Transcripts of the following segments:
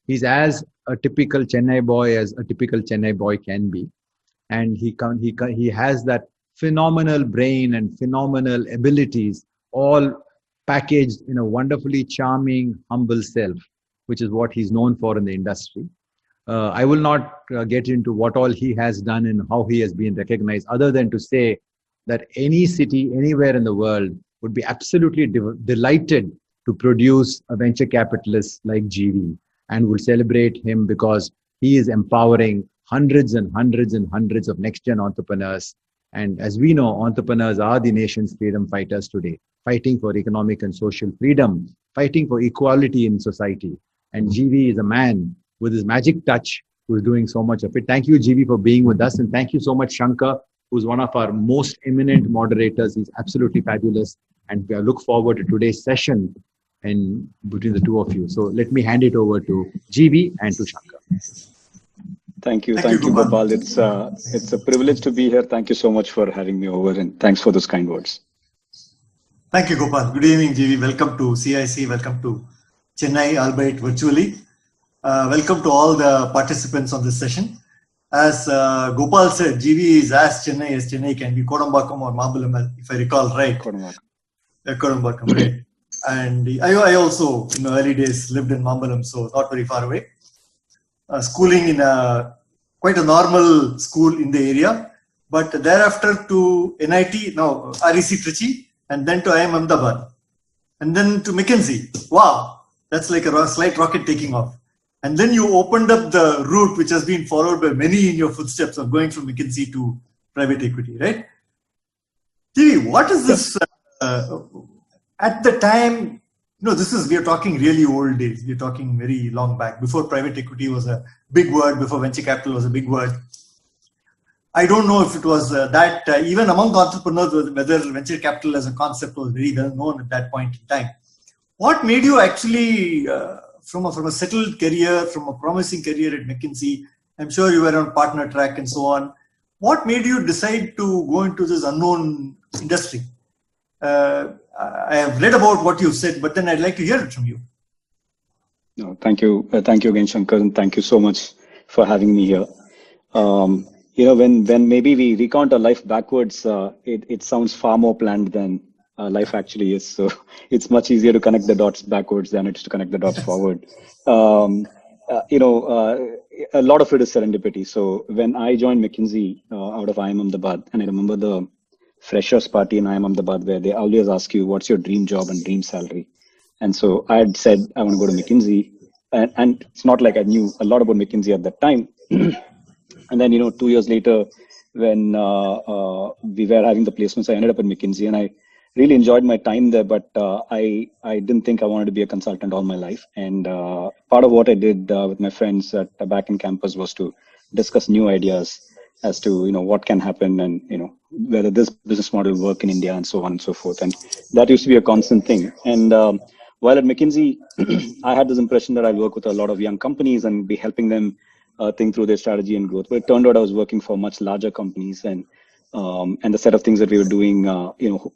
He's as a typical Chennai boy as a typical Chennai boy can be, and he has that phenomenal brain and phenomenal abilities, all packaged in a wonderfully charming, humble self, which is what he's known for in the industry. I will not get into what all he has done and how he has been recognized, other than to say that any city anywhere in the world would be absolutely delighted to produce a venture capitalist like GV, and would celebrate him because he is empowering hundreds and hundreds and hundreds of next gen entrepreneurs. And as we know, entrepreneurs are the nation's freedom fighters today, fighting for economic and social freedom, fighting for equality in society. And GV is a man with his magic touch who is doing so much of it. Thank you, GV, for being with us. And thank you so much, Shankar, who's one of our most eminent moderators. He's absolutely fabulous. And we look forward to today's session and between the two of you. So let me hand it over to GV and to Shankar. Thank you, Gopal. It's a privilege to be here. Thank you so much for having me over, and thanks for those kind words. Thank you, Gopal. Good evening, GV. Welcome to CIC. Welcome to Chennai, albeit virtually. Welcome to all the participants on this session. As Gopal said, GV is as Chennai can be, Kodambakkam or Mabalam, if I recall right. Kodambakkam, right. And I also, in my early days, lived in Mambalam, so not very far away. Schooling in quite a normal school in the area, but thereafter to NIT, now REC Trichy, and then to IIM Ahmedabad, and then to McKinsey. Wow, that's like a slight rocket taking off. And then you opened up the route which has been followed by many in your footsteps of going from McKinsey to private equity, right? GV, what is this? At the time, we are talking really old days. We're talking very long back, before private equity was a big word, before venture capital was a big word. I don't know if it was that even among entrepreneurs, whether venture capital as a concept was very well known at that point in time. What made you actually, from a settled career, from a promising career at McKinsey, I'm sure you were on partner track and so on. What made you decide to go into this unknown industry? I have read about what you've said, but then I'd like to hear it from you. No, thank you. Thank you again, Shankar, and thank you so much for having me here. When maybe we recount our life backwards, it sounds far more planned than life actually is. So it's much easier to connect the dots backwards than it is to connect the dots forward. A lot of it is serendipity. So when I joined McKinsey out of IIM Ahmedabad, and I remember the freshers party in IIM Ahmedabad where they always ask you, what's your dream job and dream salary? And so I had said, I want to go to McKinsey. And it's not like I knew a lot about McKinsey at that time. And then, 2 years later, when we were having the placements, I ended up at McKinsey, and I really enjoyed my time there, but I didn't think I wanted to be a consultant all my life. And part of what I did with my friends back in campus was to discuss new ideas as to, what can happen and, whether this business model will work in India and so on and so forth. And that used to be a constant thing. And while at McKinsey, I had this impression that I'd work with a lot of young companies and be helping them think through their strategy and growth. But it turned out I was working for much larger companies, and the set of things that we were doing,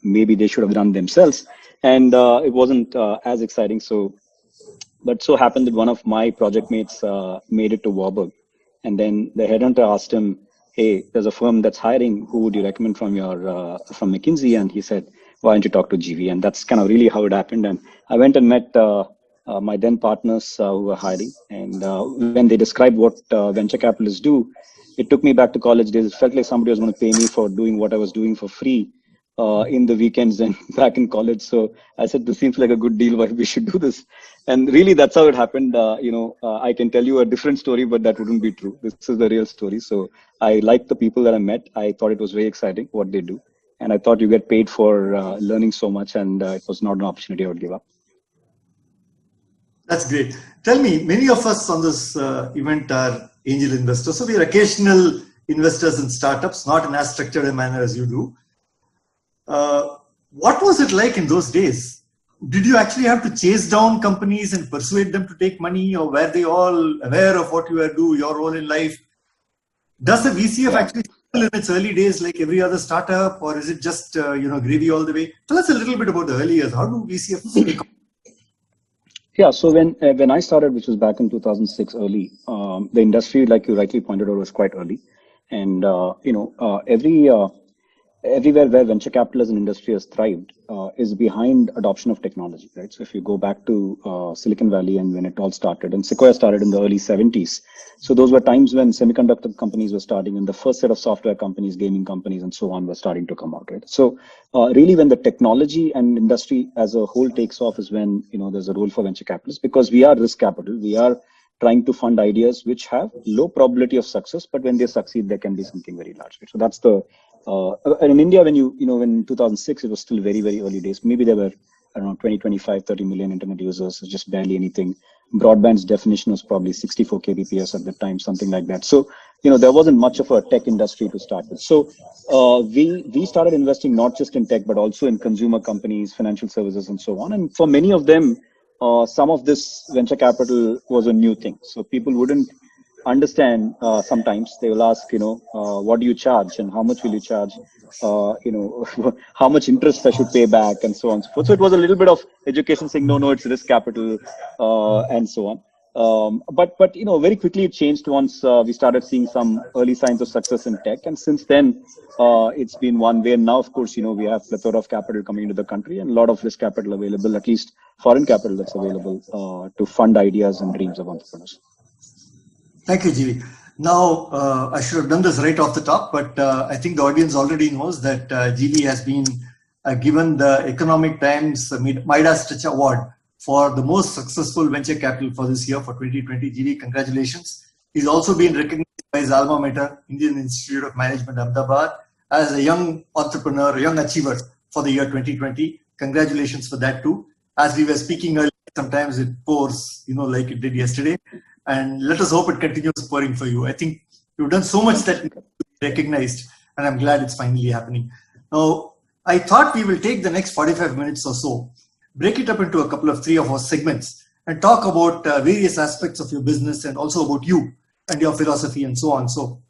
maybe they should have done themselves. And it wasn't as exciting. But so happened that one of my project mates made it to Warburg. And then the headhunter asked him, hey, there's a firm that's hiring. Who would you recommend from McKinsey? And he said, why don't you talk to GV? And that's kind of really how it happened. And I went and met my then partners who were hiring. And when they described what venture capitalists do, it took me back to college days. It felt like somebody was going to pay me for doing what I was doing for free in the weekends and back in college. So I said, this seems like a good deal. Why we should do this? And really, that's how it happened. I can tell you a different story, but that wouldn't be true. This is the real story. So I liked the people that I met. I thought it was very exciting what they do. And I thought you get paid for learning so much, and it was not an opportunity I would give up. That's great. Tell me, many of us on this event are angel investors. So we are occasional investors in startups, not in as structured a manner as you do. What was it like in those days? Did you actually have to chase down companies and persuade them to take money, or were they all aware of what you were doing, your role in life? Does the VCF actually still in its early days like every other startup, or is it just gravy all the way? Tell us a little bit about the early years. How do VCF take off? Yeah, so when I started, which was back in 2006, early, the industry, like you rightly pointed out, was quite early, and everywhere where venture capital as an industry has thrived is behind adoption of technology, right? So if you go back to Silicon Valley and when it all started, and Sequoia started in the early 70s. So those were times when semiconductor companies were starting and the first set of software companies, gaming companies, and so on were starting to come out, right? So really when the technology and industry as a whole takes off is when, there's a role for venture capitalists, because we are risk capital. We are trying to fund ideas which have low probability of success, but when they succeed, they can be something very large, right? So that's the and in India, when when in 2006, it was still very, very early days. Maybe there were, I don't know, 20, 25, 30 million internet users, just barely anything. Broadband's definition was probably 64 kbps at the time, something like that. So, there wasn't much of a tech industry to start with. So we started investing not just in tech, but also in consumer companies, financial services, and so on. And for many of them, some of this venture capital was a new thing. So people wouldn't understand. Sometimes they will ask, what do you charge and how much will you charge, how much interest I should pay back, and so on and so forth. So it was a little bit of education saying, no, it's risk capital, and so on. But very quickly it changed once we started seeing some early signs of success in tech, and since then it's been one way. And now, of course, we have plethora of capital coming into the country and a lot of risk capital available, at least foreign capital that's available to fund ideas and dreams of entrepreneurs. Thank you, GV. Now, I should have done this right off the top, but I think the audience already knows that GV has been given the Economic Times Midas Touch Award for the most successful venture capital for this year, for 2020. GV, congratulations. He's also been recognized by his alma mater, Indian Institute of Management, Ahmedabad, as a young entrepreneur, a young achiever for the year 2020. Congratulations for that too. As we were speaking earlier, sometimes it pours, like it did yesterday. And let us hope it continues pouring for you. I think you've done so much that needs to be recognized, and I'm glad it's finally happening. Now, I thought we will take the next 45 minutes or so, break it up into a couple of 3 or 4 segments, and talk about various aspects of your business and also about you and your philosophy and so on. So,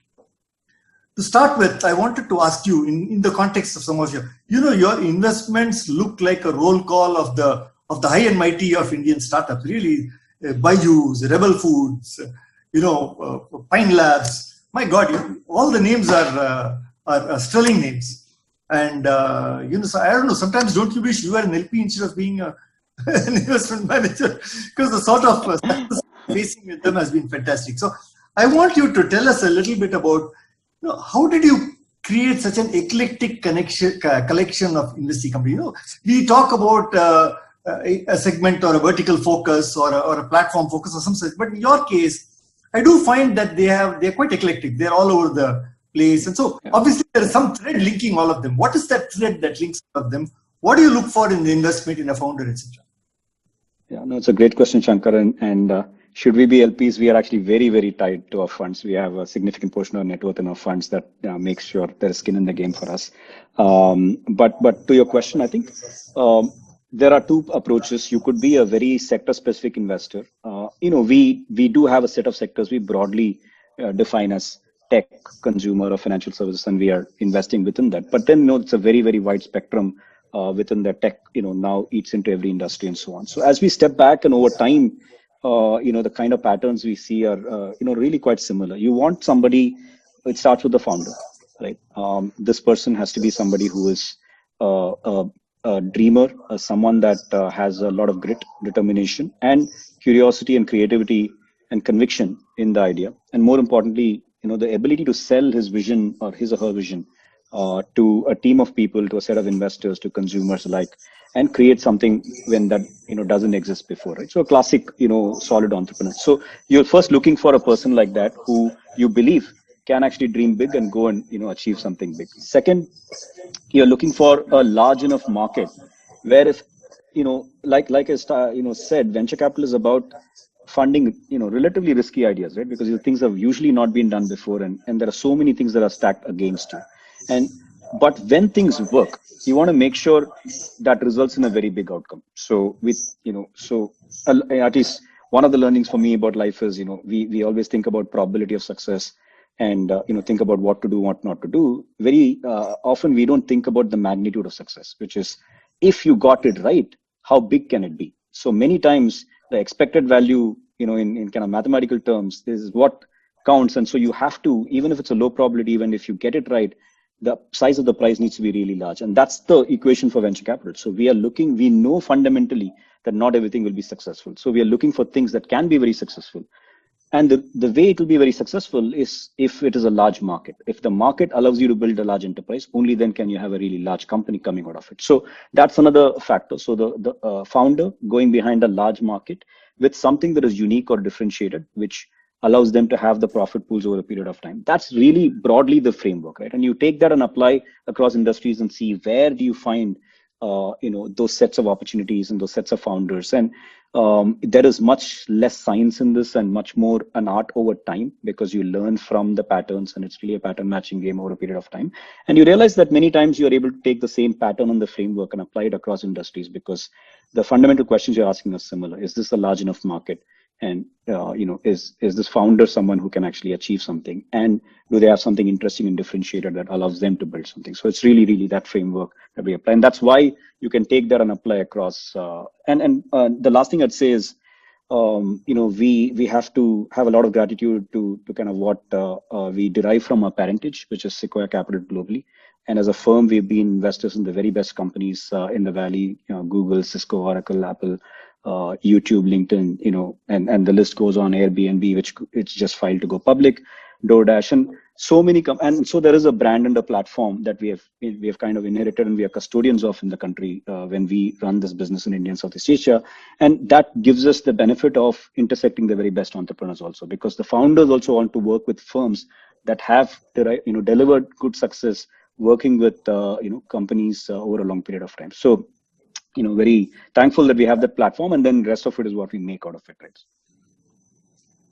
to start with, I wanted to ask you, in the context of some of your investments look like a roll call of the high and mighty of Indian startups, really. Bayous, Rebel Foods, Pine Labs. My God, all the names are sterling names. And so I don't know. Sometimes don't you wish you were an LP instead of being an investment manager? Because the sort of success facing with them has been fantastic. So I want you to tell us a little bit about how did you create such an eclectic collection of investing companies? We talk about a segment or a vertical focus or a platform focus or some such. But in your case, I do find that they're quite eclectic. They're all over the place. And so obviously there is some thread linking all of them. What is that thread that links all of them? What do you look for in the investment in a founder, etc.? Yeah, no, it's a great question, Shankar. And should we be LPs? We are actually very, very tied to our funds. We have a significant portion of our net worth in our funds that makes sure there is skin in the game for us. But to your question, I think there are 2 approaches. You could be a very sector-specific investor. We do have a set of sectors we broadly define as tech, consumer, or financial services, and we are investing within that. But then, it's a very, very wide spectrum within the tech. Now eats into every industry and so on. So as we step back and over time, the kind of patterns we see are, really quite similar. You want somebody. It starts with the founder, right? This person has to be somebody who is a dreamer, someone that has a lot of grit, determination, and curiosity and creativity and conviction in the idea. And more importantly, the ability to sell his vision or his or her vision to a team of people, to a set of investors, to consumers alike, and create something when that doesn't exist before, right? So a classic, solid entrepreneur. So you're first looking for a person like that who you believe can actually dream big and go and achieve something big. Second, you're looking for a large enough market where if like I said, venture capital is about funding relatively risky ideas, right? Because things have usually not been done before, and there are so many things that are stacked against you. But when things work, you want to make sure that results in a very big outcome. So at least one of the learnings for me about life is we always think about probability of success and think about what to do, what not to do. Very often we don't think about the magnitude of success, which is if you got it right, how big can it be? So many times the expected value, in kind of mathematical terms, is what counts. And so you have to, even if it's a low probability, even if you get it right, the size of the prize needs to be really large. And that's the equation for venture capital. So we know fundamentally that not everything will be successful. So we are looking for things that can be very successful. And the way it will be very successful is if it is a large market. If the market allows you to build a large enterprise, only then can you have a really large company coming out of it. So that's another factor. So the founder going behind a large market with something that is unique or differentiated, which allows them to have the profit pools over a period of time. That's really broadly the framework, right? And you take that and apply across industries and see where do you find those sets of opportunities and those sets of founders. And there is much less science in this and much more an art over time, because you learn from the patterns, and it's really a pattern matching game over a period of time. And you realize that many times you are able to take the same pattern on the framework and apply it across industries, because the fundamental questions you're asking are similar. Is this a large enough market? And is this founder someone who can actually achieve something? And do they have something interesting and differentiated that allows them to build something? So it's really that framework that we apply, and that's why you can take that and apply across. The last thing I'd say is, we have to have a lot of gratitude to kind of what we derive from our parentage, which is Sequoia Capital globally. And as a firm, we've been investors in the very best companies in the Valley: Google, Cisco, Oracle, Apple, YouTube, LinkedIn, and the list goes on. Airbnb, which it's just filed to go public, DoorDash, and so many. And so there is a brand and a platform that we have kind of inherited, and we are custodians of in the country when we run this business in India and Southeast Asia. And that gives us the benefit of intersecting the very best entrepreneurs also, because the founders also want to work with firms that have delivered good success, working with companies over a long period of time. So very thankful that we have that platform, and then the rest of it is what we make out of it, right?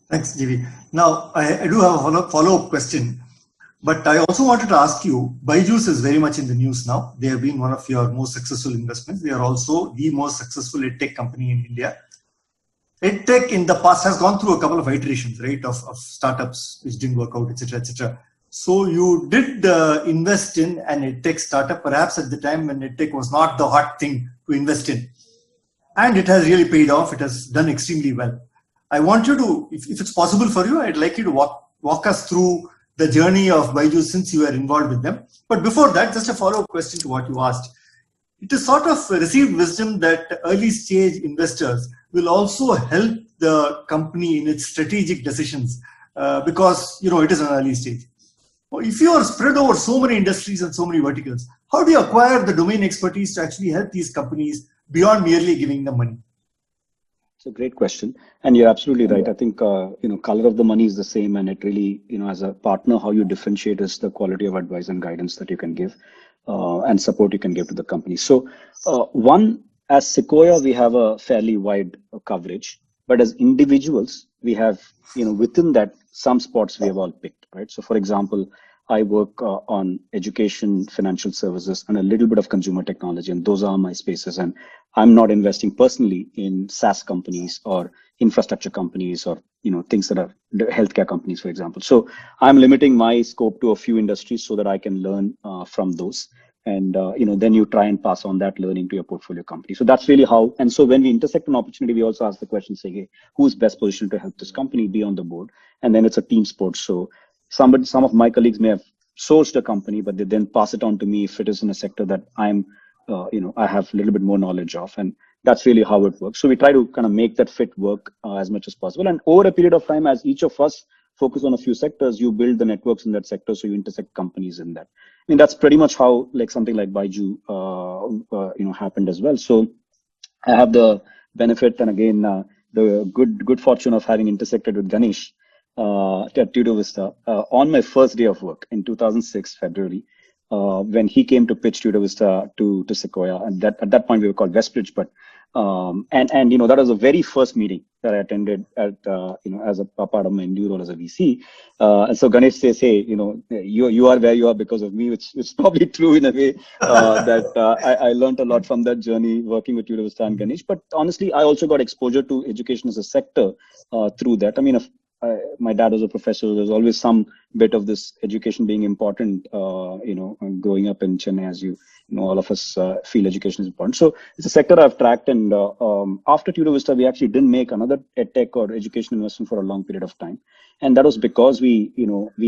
Thanks, GV. Now, I do have a follow-up question, but I also wanted to ask you, Byju's is very much in the news now. They have been one of your most successful investments. They are also the most successful EdTech company in India. EdTech in the past has gone through a couple of iterations, right, of startups which didn't work out, etc., etc. So you did invest in an EdTech startup, perhaps at the time when EdTech was not the hot thing to invest in. And it has really paid off. It has done extremely well. I want you to, if it's possible for you, I'd like you to walk us through the journey of Byju since you were involved with them. But before that, just a follow-up question to what you asked. It is sort of received wisdom that early stage investors will also help the company in its strategic decisions because, it is an early stage. If you are spread over so many industries and so many verticals, how do you acquire the domain expertise to actually help these companies beyond merely giving them money? It's a great question. And you're absolutely right. I think, color of the money is the same. And it really, as a partner, how you differentiate is the quality of advice and guidance that you can give and support you can give to the company. So as Sequoia, we have a fairly wide coverage. But as individuals, we have, within that, some spots we have all picked, right? So for example, I work on education, financial services, and a little bit of consumer technology, and those are my spaces. And I'm not investing personally in SaaS companies or infrastructure companies or things that are healthcare companies, for example. So I'm limiting my scope to a few industries so that I can learn from those. And then you try and pass on that learning to your portfolio company. So that's really how. And so when we intersect an opportunity, we also ask the question, say, hey, who's best positioned to help this company be on the board? And then it's a team sport. So some of my colleagues may have sourced a company, but they then pass it on to me if it is in a sector that I have a little bit more knowledge of. And that's really how it works. So we try to kind of make that fit work as much as possible. And over a period of time, as each of us focus on a few sectors, you build the networks in that sector. So you intersect companies in that. I mean, that's pretty much how something like Byju, happened as well. So I have the benefit and again, the good fortune of having intersected with Ganesh at Tutor Vista on my first day of work in 2006, February, when he came to pitch Tutor Vista to Sequoia. And at that point we were called Westbridge, but that was the very first meeting that I attended as a part of my new role as a VC. And so Ganesh says, hey, you are where you are because of me, which is probably true in a way that I learned a lot from that journey working with Tutor Vista and Ganesh. But honestly, I also got exposure to education as a sector through that. I mean, my dad was a professor. There's always some bit of this education being important, growing up in Chennai, as you all of us feel education is important. So it's a sector I've tracked, and after Tutor Vista, we actually didn't make another edtech or education investment for a long period of time, and that was because we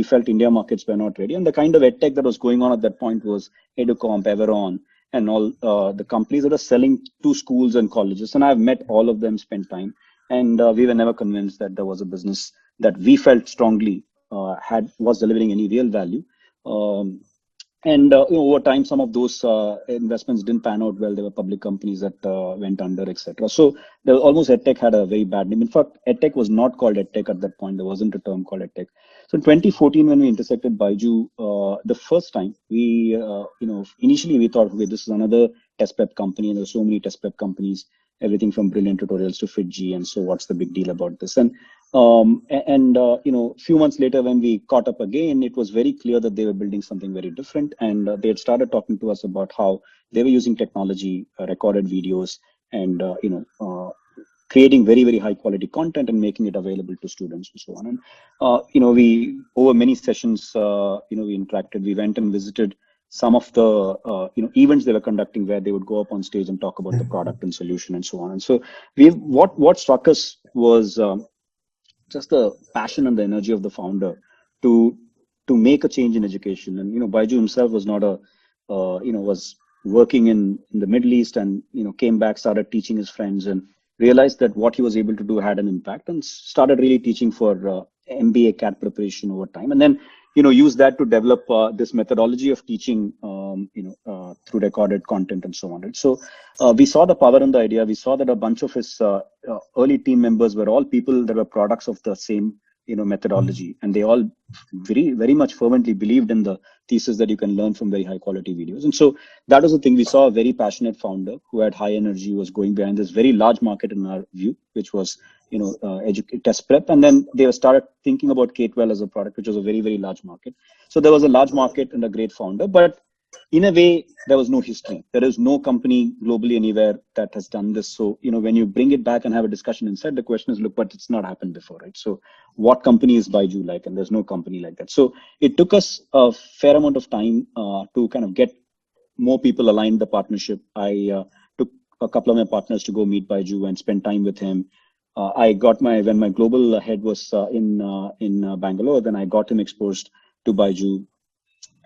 felt India markets were not ready, and the kind of edtech that was going on at that point was Educomp, Everon, and all the companies that are selling to schools and colleges. And I've met all of them, spent time, and we were never convinced that there was a business that we felt strongly was delivering any real value. And over time, some of those investments didn't pan out well. There were public companies that went under, etc. So almost EdTech had a very bad name. In fact, EdTech was not called EdTech at that point. There wasn't a term called EdTech. So in 2014, when we intersected Byju, the first time, we, initially we thought, okay, this is another test prep company, and there's so many test prep companies, everything from brilliant tutorials to FitG, and so what's the big deal about this? And few months later, when we caught up again, it was very clear that they were building something very different, and they had started talking to us about how they were using technology, recorded videos, and creating very, very high quality content and making it available to students and so on. And we, over many sessions, we interacted. We went and visited some of the events they were conducting, where they would go up on stage and talk about the product and solution and so on. And so what struck us was just the passion and the energy of the founder to make a change in education. And Byju himself was not was working in the Middle East, and came back, started teaching his friends, and realized that what he was able to do had an impact, and started really teaching for MBA CAT preparation over time. And then use that to develop this methodology of teaching through recorded content and so on. Right? So we saw the power in the idea. We saw that a bunch of his early team members were all people that were products of the same methodology, and they all very, very much fervently believed in the thesis that you can learn from very high quality videos. And so that was the thing. We saw a very passionate founder who had high energy, was going behind this very large market in our view, which was test prep. And then they started thinking about K-12 as a product, which was a very, very large market. So there was a large market and a great founder, but in a way, there was no history. There is no company globally anywhere that has done this. So, when you bring it back and have a discussion inside, the question is, look, but it's not happened before, right? So what company is Byju like? And there's no company like that. So it took us a fair amount of time to kind of get more people aligned the partnership. I took a couple of my partners to go meet Byju and spend time with him. I got when my global head was in Bangalore, then I got him exposed to Byju.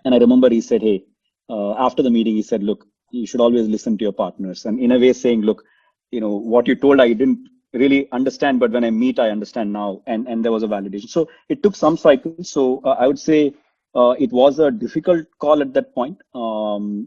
And I remember he said, hey, after the meeting, he said, look, you should always listen to your partners. And in a way saying, look, what you told, I didn't really understand, but when I meet, I understand now. And there was a validation. So it took some cycles. So I would say it was a difficult call at that point. But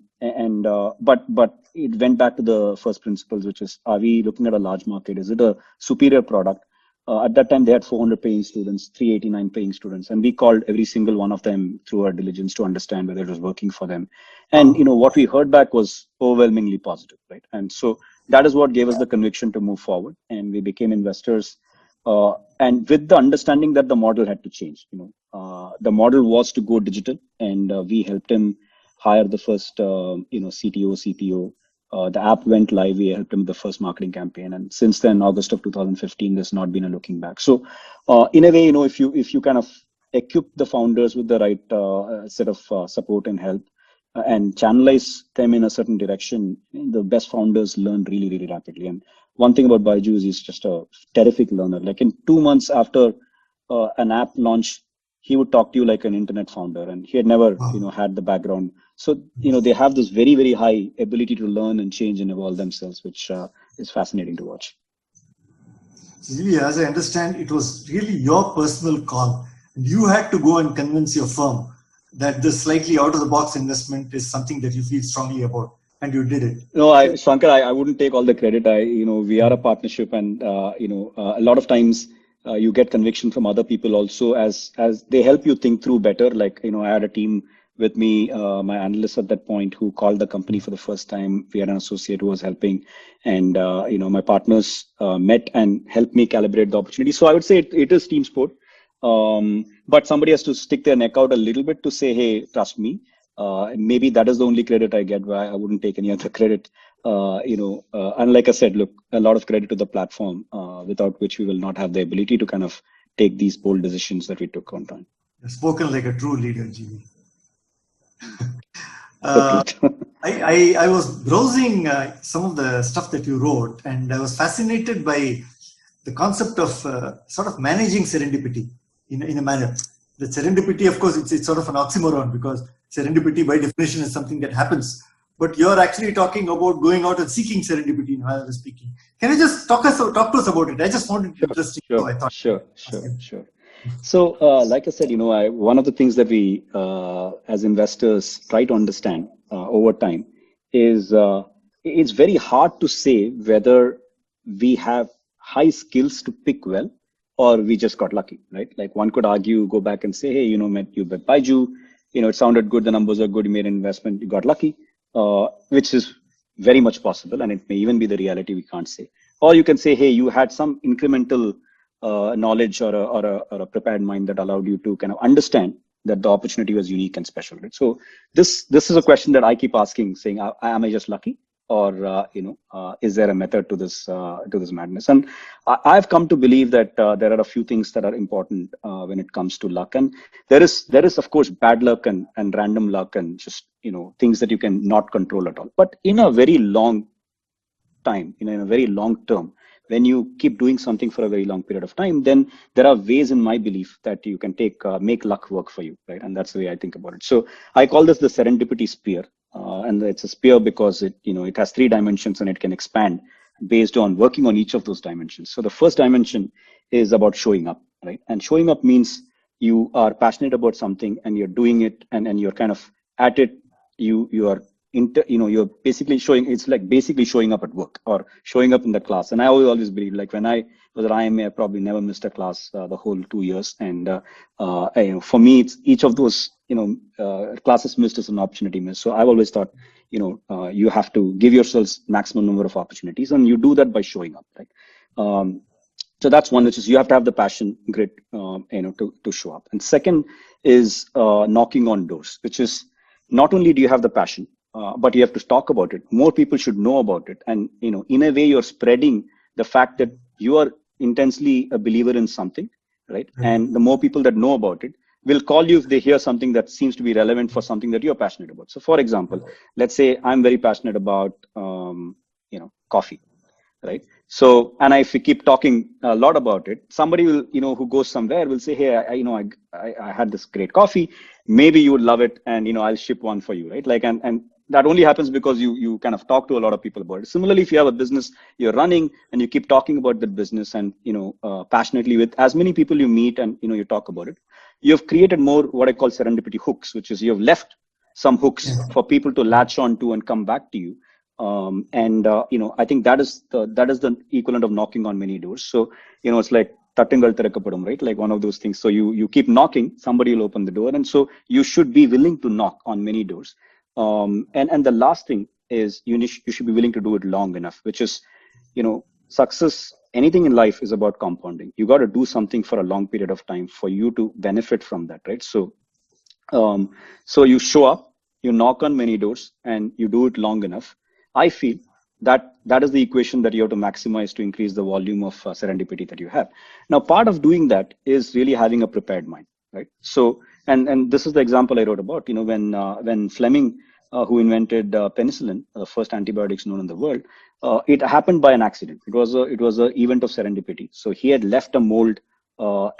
it went back to the first principles, which is, are we looking at a large market? Is it a superior product? At that time, they had 400 paying students, 389 paying students, and we called every single one of them through our diligence to understand whether it was working for them. And what we heard back was overwhelmingly positive, right? And so that is what gave us the conviction to move forward, and we became investors. And with the understanding that the model had to change, the model was to go digital, and we helped him hire the first, CTO, CPO. The app went live. We helped him with the first marketing campaign, and since then, August of 2015, there's not been a looking back. So, in a way, if you kind of equip the founders with the right set of support and help, and channelize them in a certain direction, the best founders learn really, really rapidly. And one thing about Byju is he's just a terrific learner. Like in 2 months after an app launch, he would talk to you like an internet founder, and he had never, had the background. So, they have this very, very high ability to learn and change and evolve themselves, which is fascinating to watch. As I understand, it was really your personal call. You had to go and convince your firm that this slightly out of the box investment is something that you feel strongly about, and you did it. No, Shankar, I wouldn't take all the credit. We are a partnership, and a lot of times you get conviction from other people also as they help you think through better. Like, I had a team with me, my analyst at that point, who called the company for the first time. We had an associate who was helping, and my partners met and helped me calibrate the opportunity. So I would say it is team sport, but somebody has to stick their neck out a little bit to say, hey, trust me. Maybe that is the only credit I get. Why I wouldn't take any other credit. And like I said, look, a lot of credit to the platform, without which we will not have the ability to kind of take these bold decisions that we took on time. You've spoken like a true leader, GB. I was browsing some of the stuff that you wrote, and I was fascinated by the concept of sort of managing serendipity in a manner. The serendipity, of course, it's sort of an oxymoron, because serendipity by definition is something that happens. But you're actually talking about going out and seeking serendipity, in manner of speaking. Can you just talk to us about it? I just found it interesting. So I thought. Sure. So, like I said, one of the things that we, as investors, try to understand over time is it's very hard to say whether we have high skills to pick well, or we just got lucky, right? Like one could argue, go back and say, hey, you bet Baiju, it sounded good, the numbers are good, you made an investment, you got lucky, which is very much possible, and it may even be the reality, we can't say. Or you can say, hey, you had some incremental knowledge or a prepared mind that allowed you to kind of understand that the opportunity was unique and special, right? So this is a question that I keep asking, saying, am I just lucky, or is there a method to this madness? And I've come to believe that there are a few things that are important when it comes to luck, and there is of course bad luck and random luck and just things that you can not control at all. But in a very long time, in a very long term, when you keep doing something for a very long period of time, then there are ways, in my belief, that you can make luck work for you, right? And that's the way I think about it. So I call this the serendipity spear, and it's a spear because it has 3 dimensions and it can expand based on working on each of those dimensions. So the first dimension is about showing up, right? And showing up means you are passionate about something and you're doing it, and you're kind of at it. You're basically showing up at work or showing up in the class. And I always believe, like when I was at IMA, I probably never missed a class the whole 2 years. And for me, it's each of those classes missed is an opportunity missed. So I've always thought you have to give yourselves maximum number of opportunities, and you do that by showing up, right? So that's one, which is you have to have the passion, grit, to show up. And second is knocking on doors, which is not only do you have the passion, but you have to talk about it. More people should know about it. And, in a way, you're spreading the fact that you are intensely a believer in something, right? Mm-hmm. And the more people that know about it will call you if they hear something that seems to be relevant for something that you're passionate about. So, for example, let's say I'm very passionate about, coffee, right? So, and if we keep talking a lot about it, somebody will, who goes somewhere will say, hey, I had this great coffee. Maybe you would love it, and I'll ship one for you, right? Like, and that only happens because you kind of talk to a lot of people about it. Similarly, if you have a business you're running and you keep talking about the business and passionately with as many people you meet and you talk about it, you've created more what I call serendipity hooks, which is you've left some hooks for people to latch on to and come back to you. I think that is the equivalent of knocking on many doors. So it's like tattingal tirakkapadum, right? Like one of those things. So you keep knocking, somebody will open the door, and so you should be willing to knock on many doors. And the last thing is you should be willing to do it long enough, which is success. Anything in life is about compounding. You got to do something for a long period of time for you to benefit from that, right? So you show up, you knock on many doors, and you do it long enough. I feel that is the equation that you have to maximize to increase the volume of serendipity that you have. Now, part of doing that is really having a prepared mind, right? So, and this is the example I wrote about, when Fleming, who invented penicillin, the first antibiotics known in the world, it happened by an accident. It was an event of serendipity. So he had left a mold for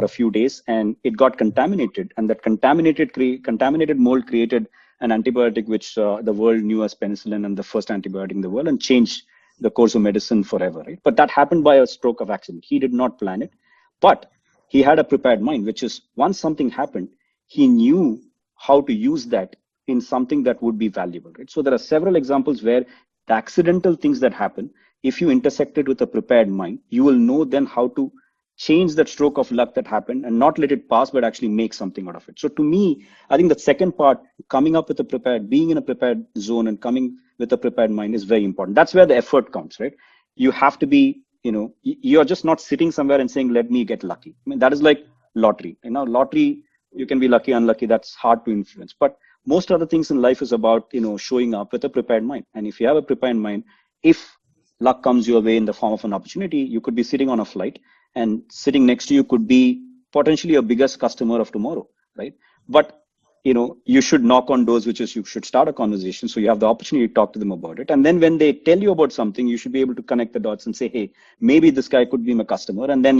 a few days, and it got contaminated, and that contaminated mold created an antibiotic which the world knew as penicillin, and the first antibiotic in the world, and changed the course of medicine forever, right? But that happened by a stroke of accident. He did not plan it, but he had a prepared mind, which is once something happened, he knew how to use that in something that would be valuable, right? So there are several examples where the accidental things that happen, if you intersect it with a prepared mind, you will know then how to change that stroke of luck that happened and not let it pass, but actually make something out of it. So to me, I think the second part, coming up with being in a prepared zone and coming with a prepared mind is very important. That's where the effort counts, right? You have to be, you're just not sitting somewhere and saying, let me get lucky. I mean, that is like lottery. Lottery, you can be lucky, unlucky, that's hard to influence. But most other things in life is about, showing up with a prepared mind. And if you have a prepared mind, if luck comes your way in the form of an opportunity, you could be sitting on a flight, and sitting next to you could be potentially your biggest customer of tomorrow, right? But you should knock on doors, which is you should start a conversation. So you have the opportunity to talk to them about it. And then when they tell you about something, you should be able to connect the dots and say, hey, maybe this guy could be my customer. And then,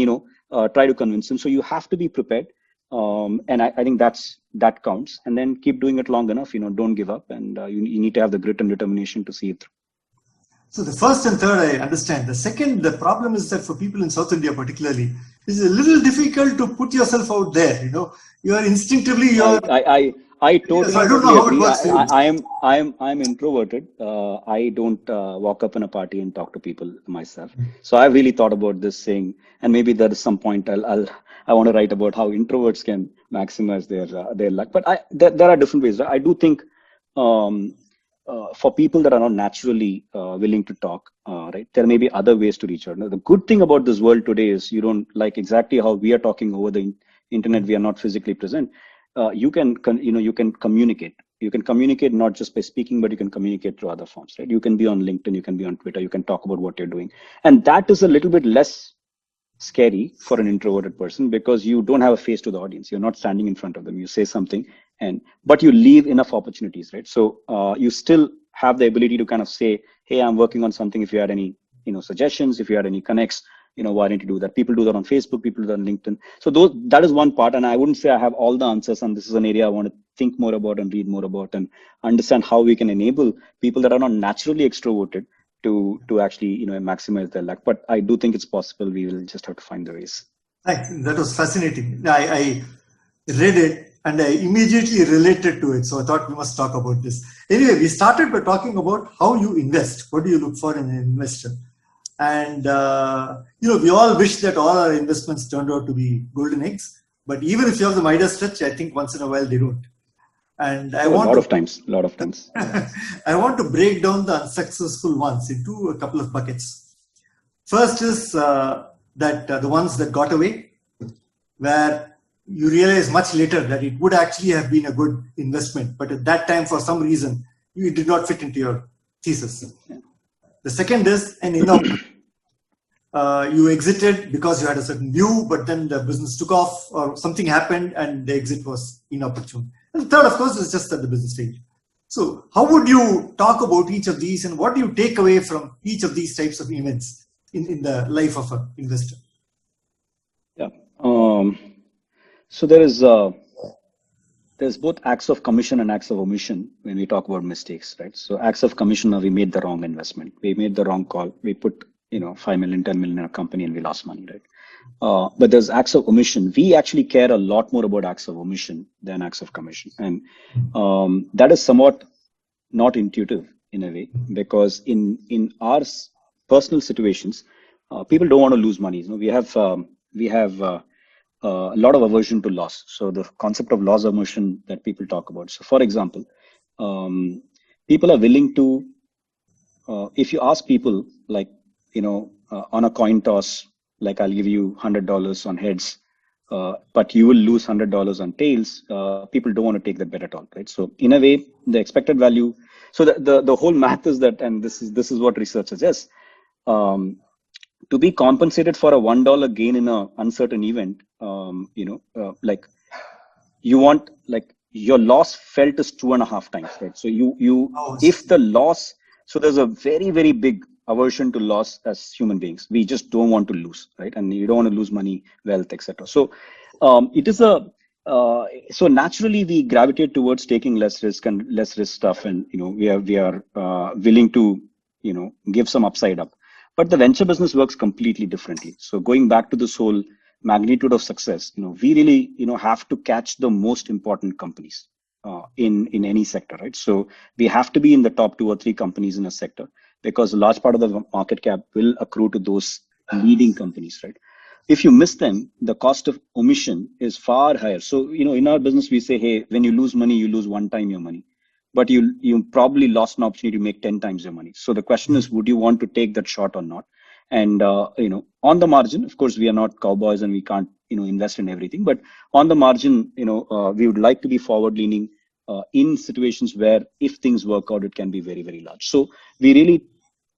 try to convince him. So you have to be prepared. And I think that counts. And then keep doing it long enough, don't give up. And you need to have the grit and determination to see it through. So the first and third, I understand. The second, the problem is that for people in South India particularly, it's a little difficult to put yourself out there. You are instinctively. I totally I don't know how it works. I'm introverted. I don't walk up in a party and talk to people myself. So I've really thought about this thing, and maybe there is some point I want to write about how introverts can maximize their luck. But there are different ways. I do think for people that are not naturally willing to talk, right, there may be other ways to reach out. Now, the good thing about this world today is you don't like exactly how we are talking over the internet. We are not physically present. You can communicate. You can communicate not just by speaking, but you can communicate through other forms, right? You can be on LinkedIn, you can be on Twitter, you can talk about what you're doing. And that is a little bit less scary for an introverted person because you don't have a face to the audience. You're not standing in front of them. You say something, but you leave enough opportunities, right? So you still have the ability to kind of say, hey, I'm working on something. If you had any, suggestions, if you had any connects, why don't you do that? People do that on Facebook, people do that on LinkedIn. So that is one part. And I wouldn't say I have all the answers. And this is an area I want to think more about and read more about and understand how we can enable people that are not naturally extroverted to actually, maximize their luck. But I do think it's possible. We will just have to find the ways. That was fascinating. I read it and I immediately related to it. So I thought we must talk about this. Anyway, we started by talking about how you invest. What do you look for in an investor? And, we all wish that all our investments turned out to be golden eggs. But even if you have the Midas touch, I think once in a while they don't. And a lot of times. I want to break down the unsuccessful ones into a couple of buckets. First is that the ones that got away, where you realize much later that it would actually have been a good investment. But at that time, for some reason, it did not fit into your thesis. The second is an inopportune. You exited because you had a certain view, but then the business took off or something happened and the exit was inopportune. And the third, of course, is just at the business stage. So how would you talk about each of these and what do you take away from each of these types of events in the life of an investor? Yeah. So there's both acts of commission and acts of omission when we talk about mistakes, right? So acts of commission are we made the wrong investment. We made the wrong call. We put 5 million, 10 million in a company and we lost money, right? But there's acts of omission. We actually care a lot more about acts of omission than acts of commission. And that is somewhat not intuitive in a way, because in our personal situations, people don't want to lose money. We have a lot of aversion to loss. So the concept of loss aversion that people talk about. So for example, people are willing to, if you ask people like, on a coin toss, like I'll give you $100 on heads, but you will lose $100 on tails. People don't want to take that bet at all, right? So in a way, the expected value. So the whole math is that, and this is what research suggests. To be compensated for a $1 gain in an uncertain event, like you want, like your loss felt is 2.5 times, right? So if the loss, so there's a very, very big aversion to loss as human beings. We just don't want to lose, right? And you don't want to lose money, wealth, etc. So it is so naturally we gravitate towards taking less risk and less risk stuff, and we are willing to give some upside up. But the venture business works completely differently. So going back to this whole magnitude of success, we really have to catch the most important companies in any sector, right? So we have to be in the top 2 or 3 companies in a sector, because a large part of the market cap will accrue to those leading companies, right? If you miss them, the cost of omission is far higher. So, in our business, we say, hey, when you lose money, you lose 1 time your money, but you probably lost an opportunity to make 10 times your money. So the question is, would you want to take that shot or not? And, on the margin, of course, we are not cowboys and we can't, invest in everything, but on the margin, we would like to be forward leaning in situations where if things work out, it can be very, very large. So we really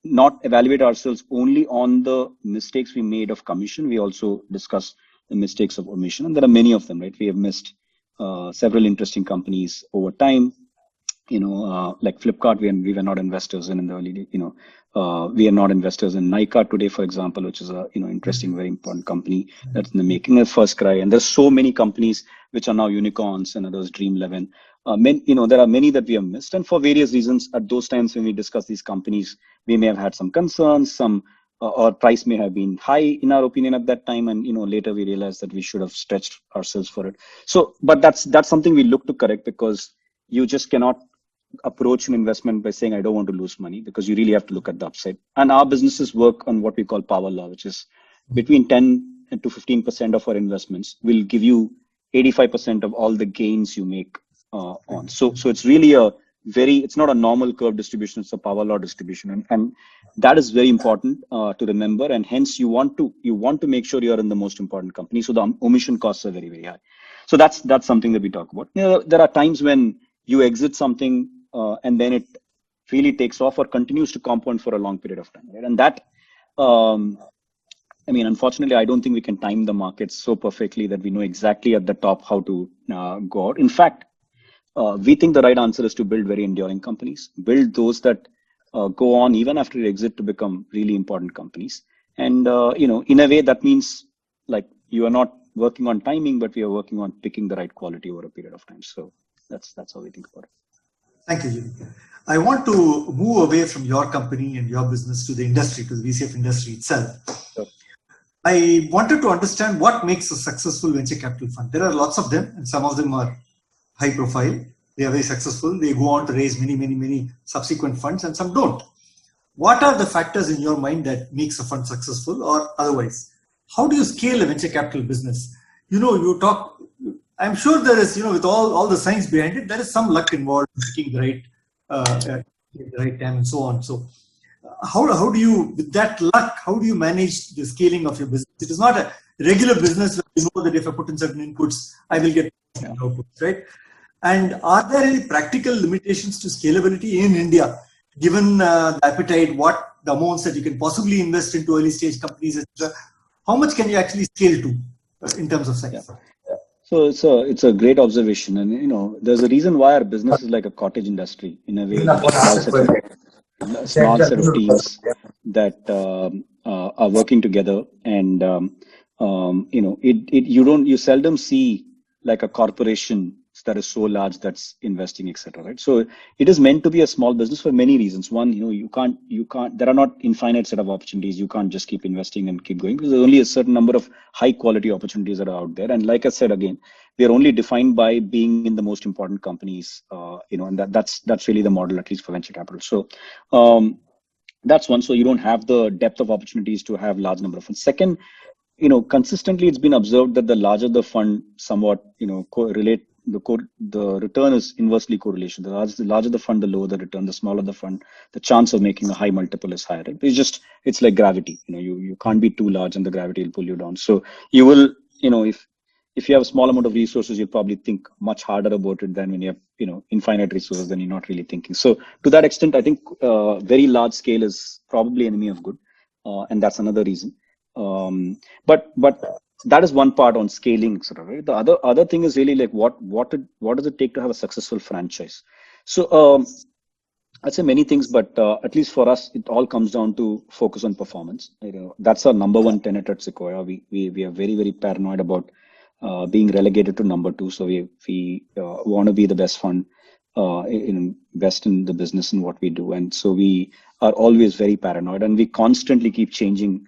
not evaluate ourselves only on the mistakes we made of commission. We also discuss the mistakes of omission, and there are many of them, right? We have missed several interesting companies over time. Like Flipkart, we were not investors in the early, we are not investors in Nykaa today, for example, which is a, interesting, very important company that's in the making of First Cry. And there's so many companies which are now unicorns and others Dream11. There are many that we have missed. And for various reasons, at those times when we discuss these companies, we may have had some concerns, or price may have been high in our opinion at that time. And, later we realized that we should have stretched ourselves for it. So, but that's something we look to correct, because you just cannot approach an investment by saying, I don't want to lose money, because you really have to look at the upside. And our businesses work on what we call power law, which is between 10 to 15% of our investments will give you 85% of all the gains you make on. So it's really it's not a normal curve distribution, it's a power law distribution. And that is very important to remember. And hence you want to make sure you're in the most important company. So the omission costs are very, very high. So that's something that we talk about. There are times when you exit something and then it really takes off or continues to compound for a long period of time, right? And that, unfortunately, I don't think we can time the markets so perfectly that we know exactly at the top how to go out. In fact, we think the right answer is to build very enduring companies, build those that go on even after you exit to become really important companies. And, in a way that means like you are not working on timing, but we are working on picking the right quality over a period of time. So that's how we think about it. Thank you, Jimmy. I want to move away from your company and your business to the industry, to the VCF industry itself. Sure. I wanted to understand what makes a successful venture capital fund. There are lots of them, and some of them are high profile. They are very successful. They go on to raise many subsequent funds, and some don't. What are the factors in your mind that makes a fund successful or otherwise? How do you scale a venture capital business? I'm sure there is, with all the science behind it, there is some luck involved in picking the right time and so on. So how do you, with that luck, how do you manage the scaling of your business? It is not a regular business where you know that if I put in certain inputs, I will get outputs, right? And are there any practical limitations to scalability in India, given the appetite, what the amounts that you can possibly invest into early stage companies, etc.? How much can you actually scale to in terms of size? So it's a great observation, and there's a reason why our business is like a cottage industry in a way. Small set of teams that are working together, and you seldom see like a corporation that is so large that's investing, etc. Right? So it is meant to be a small business for many reasons. One, you can't. There are not infinite set of opportunities. You can't just keep investing and keep going, because there's only a certain number of high quality opportunities that are out there. And like I said again, we are only defined by being in the most important companies. And that's really the model, at least for venture capital. So that's one. So you don't have the depth of opportunities to have large number of funds. Second, consistently it's been observed that the larger the fund, somewhat correlate. The return is inversely correlation. The larger the fund, the lower the return. The smaller the fund, the chance of making a high multiple is higher. It's like gravity. You can't be too large, and the gravity will pull you down. So you will, if you have a small amount of resources, you'll probably think much harder about it than when you have, infinite resources. Then you're not really thinking. So to that extent, I think very large scale is probably enemy of good, and that's another reason. But that is one part on scaling, etc. Right? The other thing is really like what does it take to have a successful franchise? So I'd say many things, but at least for us, it all comes down to focus on performance. That's our number one tenet at Sequoia. We are very, very paranoid about being relegated to number two. So we want to be the best fund, invest in the business and what we do, and so we are always very paranoid, and we constantly keep changing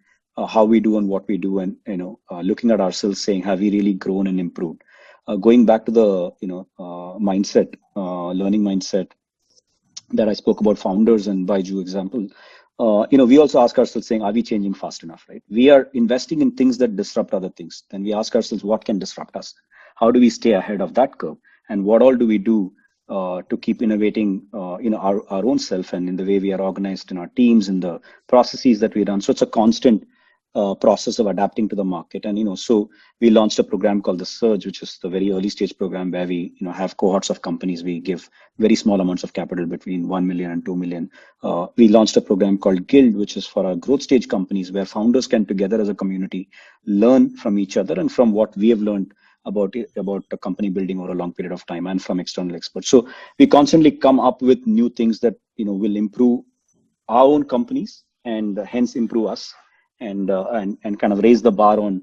how we do and what we do, and looking at ourselves, saying, have we really grown and improved? Going back to the mindset, learning mindset that I spoke about, founders and Baiju example. We also ask ourselves, saying, are we changing fast enough? Right? We are investing in things that disrupt other things. Then we ask ourselves, what can disrupt us? How do we stay ahead of that curve? And what all do we do to keep innovating, our own self, and in the way we are organized in our teams, in the processes that we run. So it's a constant process of adapting to the market. And, so we launched a program called the Surge, which is the very early stage program where we, have cohorts of companies. We give very small amounts of capital between 1 million and 2 million. We launched a program called Guild, which is for our growth stage companies, where founders can together as a community learn from each other and from what we have learned about the company building over a long period of time and from external experts. So we constantly come up with new things that will improve our own companies and hence improve us and kind of raise the bar on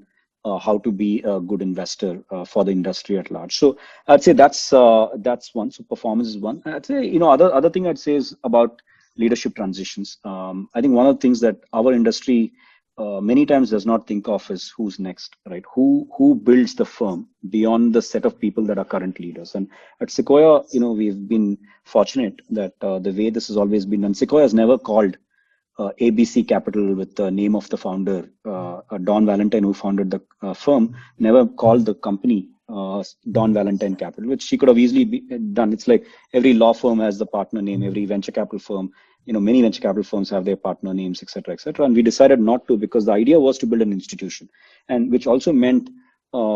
how to be a good investor for the industry at large. So I'd say that's one. So performance is one. I'd say other thing I'd say is about leadership transitions. I think one of the things that our industry many times does not think of is who's next, right? Who builds the firm beyond the set of people that are current leaders. And at Sequoia, we've been fortunate that the way this has always been done, Sequoia has never called ABC Capital with the name of the founder, Don Valentine, who founded the firm, never called the company Don Valentine Capital, which she could have easily done. It's like every law firm has the partner name, every venture capital firm, many venture capital firms have their partner names, etc., etc. And we decided not to, because the idea was to build an institution, and which also meant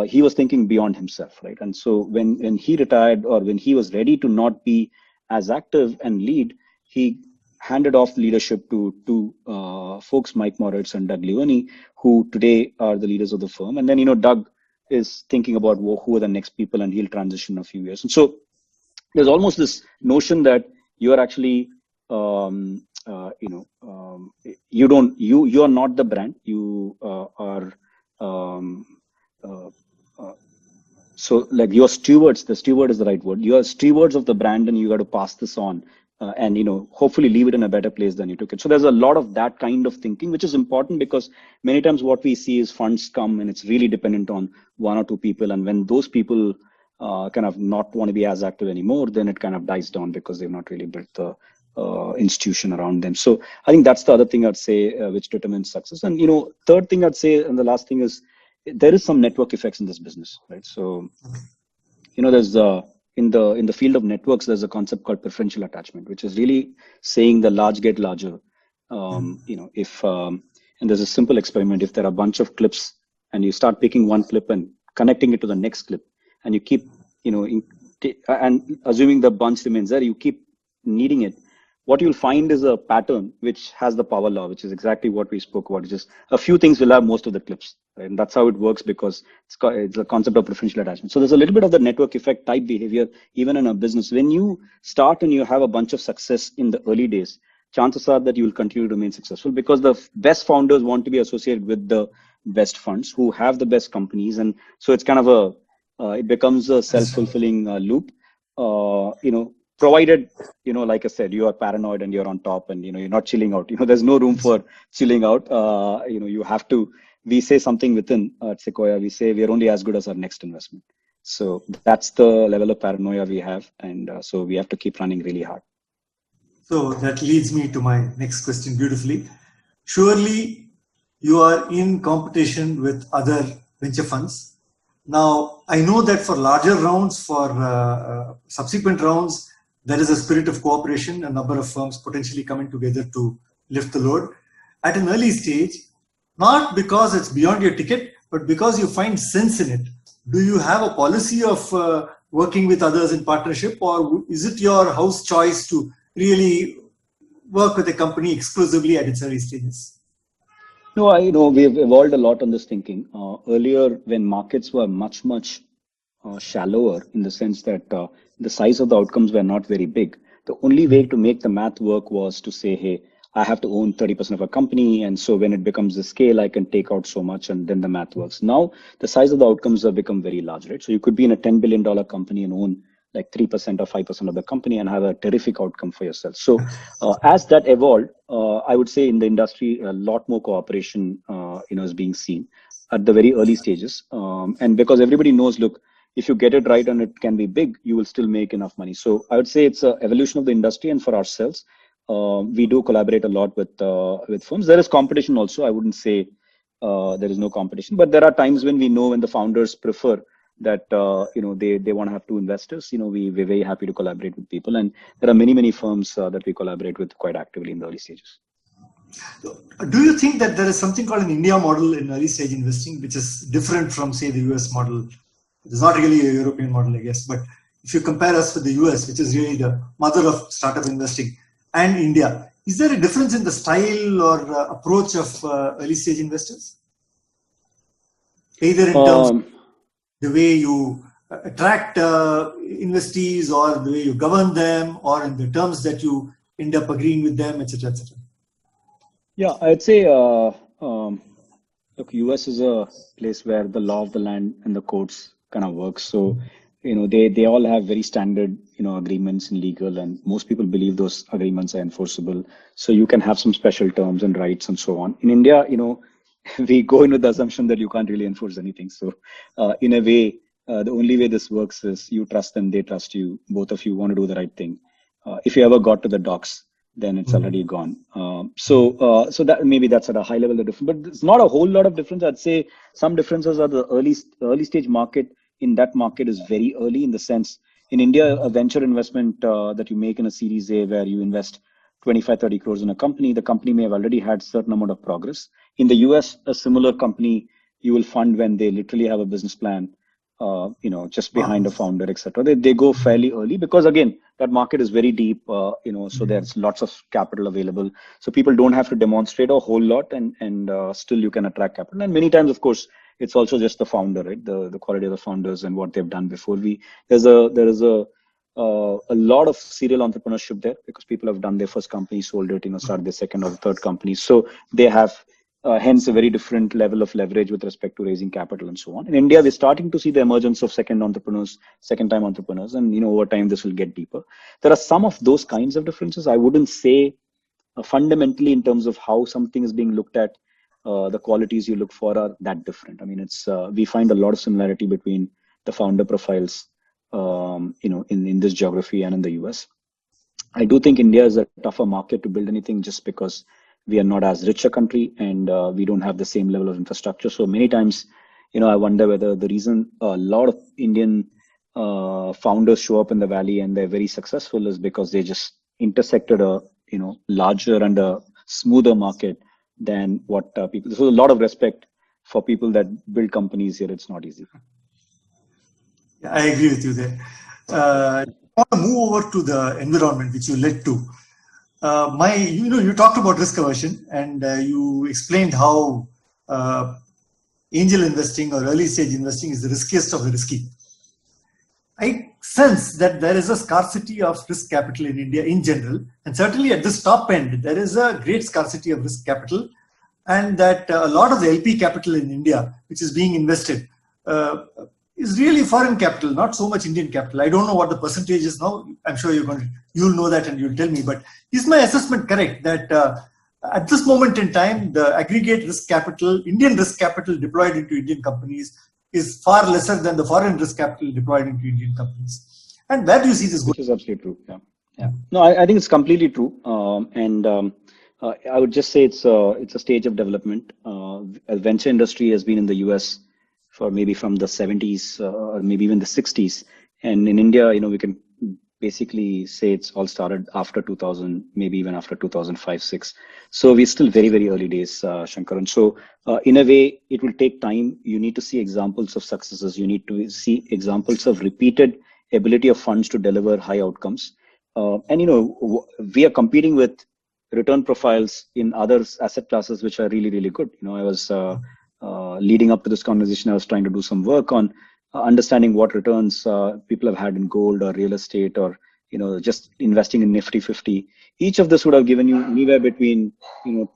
he was thinking beyond himself, right? And so when he retired, or when he was ready to not be as active and lead, he handed off leadership to two folks, Mike Moritz and Doug Leone, who today are the leaders of the firm. And then, Doug is thinking about who are the next people, and he'll transition in a few years. And so there's almost this notion that you are actually, you are not the brand. You are, so like you're stewards. The steward is the right word. You are stewards of the brand, and you got to pass this on. And hopefully leave it in a better place than you took it. So there's a lot of that kind of thinking, which is important, because many times what we see is funds come and it's really dependent on one or two people, and when those people kind of not want to be as active anymore, then it kind of dies down because they've not really built the institution around them. So I think that's the other thing I'd say which determines success. And third thing I'd say, and the last thing is, there is some network effects in this business, right? So there's in the field of networks, there's a concept called preferential attachment, which is really saying the large get larger. If and there's a simple experiment: if there are a bunch of clips, and you start picking one clip and connecting it to the next clip, and you keep, and assuming the bunch remains there, you keep needing it. What you'll find is a pattern which has the power law, which is exactly what we spoke about. It's just a few things will have most of the clips, right? And that's how it works, because it's a concept of preferential attachment. So there's a little bit of the network effect type behavior even in a business. When you start and you have a bunch of success in the early days, chances are that you will continue to remain successful, because the best founders want to be associated with the best funds who have the best companies. And so it's kind of it becomes a self-fulfilling loop, provided, like I said, you are paranoid and you're on top, and, you're not chilling out. There's no room for chilling out. You have to, we say something within at Sequoia, we say we're only as good as our next investment. So that's the level of paranoia we have. And so we have to keep running really hard. So that leads me to my next question beautifully. Surely you are in competition with other venture funds. Now, I know that for larger rounds, for subsequent rounds, there is a spirit of cooperation, a number of firms potentially coming together to lift the load. At an early stage, not because it's beyond your ticket, but because you find sense in it. Do you have a policy of working with others in partnership, or is it your house choice to really work with a company exclusively at its early stages? No, we've evolved a lot on this thinking. Earlier, when markets were much shallower, in the sense that the size of the outcomes were not very big, the only way to make the math work was to say, hey, I have to own 30% of a company, and so when it becomes the scale, I can take out so much, and then the math works. Now, the size of the outcomes have become very large, right? So you could be in a $10 billion company and own like 3% or 5% of the company and have a terrific outcome for yourself. So as that evolved, I would say in the industry, a lot more cooperation, is being seen at the very early stages. And because everybody knows, look, if you get it right and it can be big, you will still make enough money. So I would say it's an evolution of the industry, and for ourselves, we do collaborate a lot with firms. There is competition also. I wouldn't say there is no competition, but there are times when we know when the founders prefer that they want to have two investors. We're very happy to collaborate with people, and there are many firms that we collaborate with quite actively in the early stages. Do you think that there is something called an India model in early stage investing, which is different from, say, the US model? It's not really a European model, I guess, but if you compare us with the US, which is really the mother of startup investing, and India, is there a difference in the style or approach of early stage investors? Either in terms the way you attract investees, or the way you govern them, or in the terms that you end up agreeing with them, etc., etc.? Yeah, I'd say, look, US is a place where the law of the land and the courts kind of work. So, they all have very standard, agreements in legal, and most people believe those agreements are enforceable. So you can have some special terms and rights and so on. In India, we go in with the assumption that you can't really enforce anything. So, in a way, the only way this works is you trust them, they trust you. Both of you want to do the right thing. If you ever got to the docks, then it's already gone. So that maybe that's at a high level the difference, but it's not a whole lot of difference. I'd say some differences are the early stage market. In that market is very early, in the sense, in India, a venture investment that you make in a Series A, where you invest 25-30 crores in a company, the company may have already had certain amount of progress. In the US, a similar company you will fund when they literally have a business plan, just behind a founder, etc. They go fairly early, because again, that market is very deep, so there's lots of capital available. So people don't have to demonstrate a whole lot, and still you can attract capital. And many times, of course, it's also just the founder, right? The quality of the founders and what they've done before. There is a lot of serial entrepreneurship there, because people have done their first company, sold it, started their second or third company. So they have hence a very different level of leverage with respect to raising capital and so on. In India, we're starting to see the emergence of second-time entrepreneurs, and over time this will get deeper. There are some of those kinds of differences. I wouldn't say fundamentally, in terms of how something is being looked at, the qualities you look for are that different. I mean, it's we find a lot of similarity between the founder profiles, in this geography and in the US. I do think India is a tougher market to build anything, just because we are not as rich a country, and we don't have the same level of infrastructure. So many times, I wonder whether the reason a lot of Indian founders show up in the Valley and they're very successful is because they just intersected a larger and a smoother market than what people. So a lot of respect for people that build companies here. It's not easy. Yeah, I agree with you there. I want to move over to the environment which you led to. You talked about risk aversion, and you explained how angel investing or early stage investing is the riskiest of the risky. I sense that there is a scarcity of risk capital in India in general, and certainly at this top end, there is a great scarcity of risk capital, and that a lot of the LP capital in India, which is being invested, is really foreign capital, not so much Indian capital. I don't know what the percentage is now. I'm sure you'll know that and you'll tell me. But is my assessment correct that at this moment in time, the aggregate risk capital, Indian risk capital deployed into Indian companies is far lesser than the foreign risk capital deployed into Indian companies? And where do you see this going? Which is absolutely true. Yeah. No, I think it's completely true. I would just say it's a stage of development. Venture industry has been in the US for maybe from the 70s or maybe even the 60s. And in India, we can basically say it's all started after 2000, maybe even after 2005-06. So we're still very, very early days, Shankar. And so in a way, it will take time. You need to see examples of successes. You need to see examples of repeated ability of funds to deliver high outcomes. We are competing with return profiles in other asset classes, which are really, really good. I was leading up to this conversation, I was trying to do some work on understanding what returns people have had in gold or real estate, or just investing in Nifty 50. Each of this would have given you anywhere between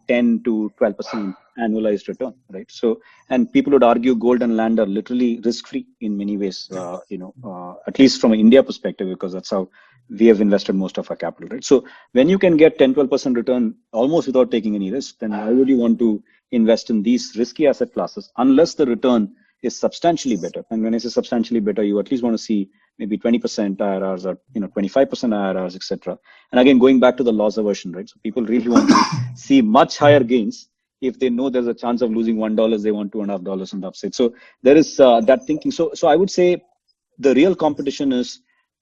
10 to 12% annualized return, right? So, and people would argue gold and land are literally risk-free in many ways, at least from an India perspective, because that's how we have invested most of our capital, right? So when you can get 10-12% return almost without taking any risk, then why would you want to invest in these risky asset classes unless the return is substantially better? And when I say substantially better, you at least want to see maybe 20% IRRs or 25% IRRs, etc. And again, going back to the loss aversion, right? So people really want to see much higher gains. If they know there's a chance of losing $1, they want $2.50 on the upside. So there is that thinking. So I would say the real competition is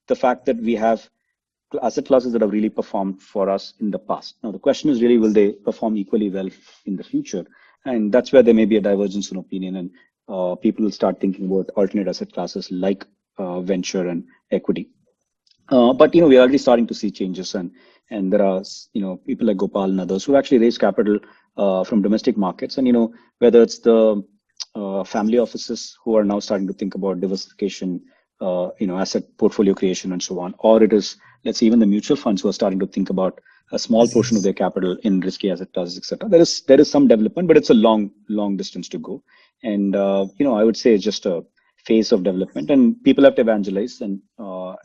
the fact that we have asset classes that have really performed for us in the past. Now the question is really, will they perform equally well in the future? And that's where there may be a divergence in opinion, and people will start thinking about alternate asset classes like venture and equity. But we're already starting to see changes, and there are people like Gopal and others who actually raise capital from domestic markets, and whether it's the family offices who are now starting to think about diversification, asset portfolio creation and so on, or it is, let's say, even the mutual funds who are starting to think about a small Yes, portion of yes. their capital in risky asset classes, etc. There is some development, but it's a long distance to go. And I would say it's just a phase of development, and people have to evangelize. And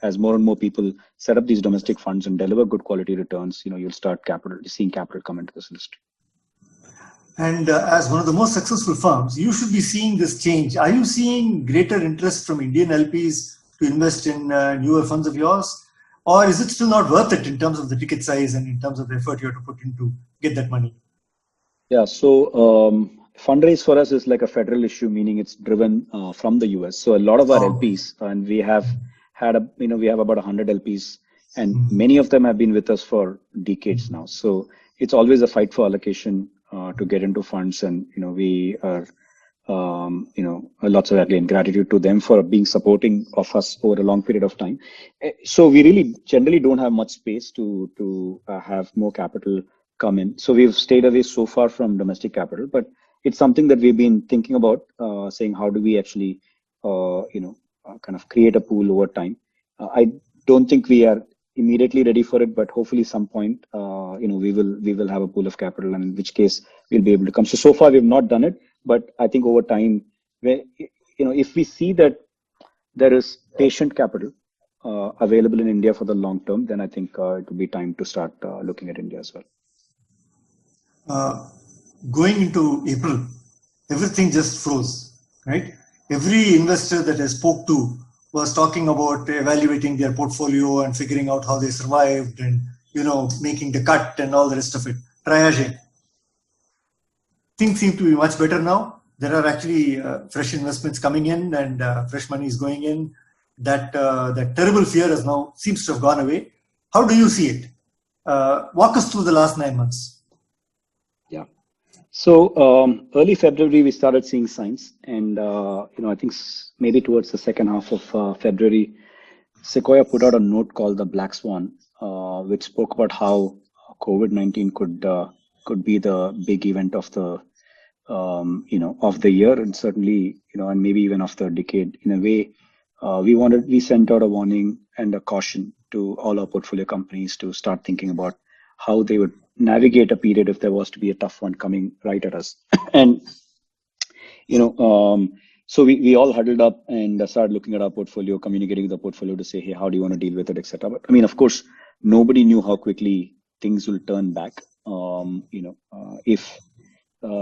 as more and more people set up these domestic funds and deliver good quality returns, you'll start seeing capital come into this list. And as one of the most successful firms, you should be seeing this change. Are you seeing greater interest from Indian LPs to invest in newer funds of yours? Or is it still not worth it in terms of the ticket size and in terms of the effort you have to put in to get that money? Yeah, so fundraise for us is like a federal issue, meaning it's driven from the US. So a lot of our Oh, LPs, and we have we have about 100 LPs, and mhm. many of them have been with us for decades now. So it's always a fight for allocation to get into funds, and we are lots of again gratitude to them for being supporting of us over a long period of time. So we really generally don't have much space to have more capital come in. So we've stayed away so far from domestic capital, but it's something that we've been thinking about, saying how do we actually kind of create a pool over time. I don't think we are immediately ready for it, but hopefully some point we will have a pool of capital, and in which case we'll be able to come. So far we've not done it, but I think over time, if we see that there is patient capital available in India for the long term, then I think it will be time to start looking at India as well. Going into April, everything just froze, right? Every investor that I spoke to was talking about evaluating their portfolio and figuring out how they survived and, making the cut and all the rest of it, triaging. Things seem to be much better now. There are actually fresh investments coming in and fresh money is going in. That terrible fear has now seems to have gone away. How do you see it? Walk us through the last 9 months. Yeah. So early February, we started seeing signs, and I think maybe towards the second half of February, Sequoia put out a note called the Black Swan, which spoke about how COVID-19 could be the big event of the of the year, and certainly and maybe even of the decade. In a way, we sent out a warning and a caution to all our portfolio companies to start thinking about how they would navigate a period if there was to be a tough one coming right at us. And so we all huddled up and started looking at our portfolio, communicating with the portfolio to say, hey, how do you want to deal with it, etc. But I mean, of course, nobody knew how quickly things will turn back. If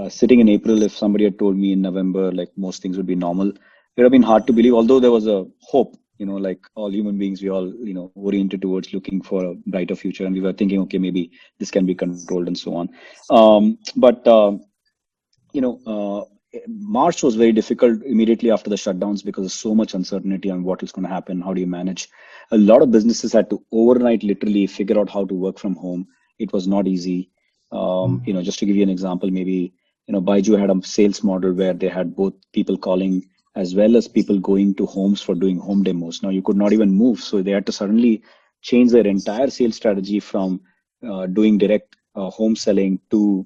sitting in April, if somebody had told me in November, like most things would be normal, it would have been hard to believe, although there was a hope, like all human beings, we all, oriented towards looking for a brighter future. And we were thinking, okay, maybe this can be controlled and so on. March was very difficult immediately after the shutdowns because there's so much uncertainty on what is going to happen. How do you manage? A lot of businesses had to overnight literally figure out how to work from home. It was not easy. Just to give you an example, maybe, Baiju had a sales model where they had both people calling as well as people going to homes for doing home demos. Now you could not even move. So they had to suddenly change their entire sales strategy from doing direct home selling to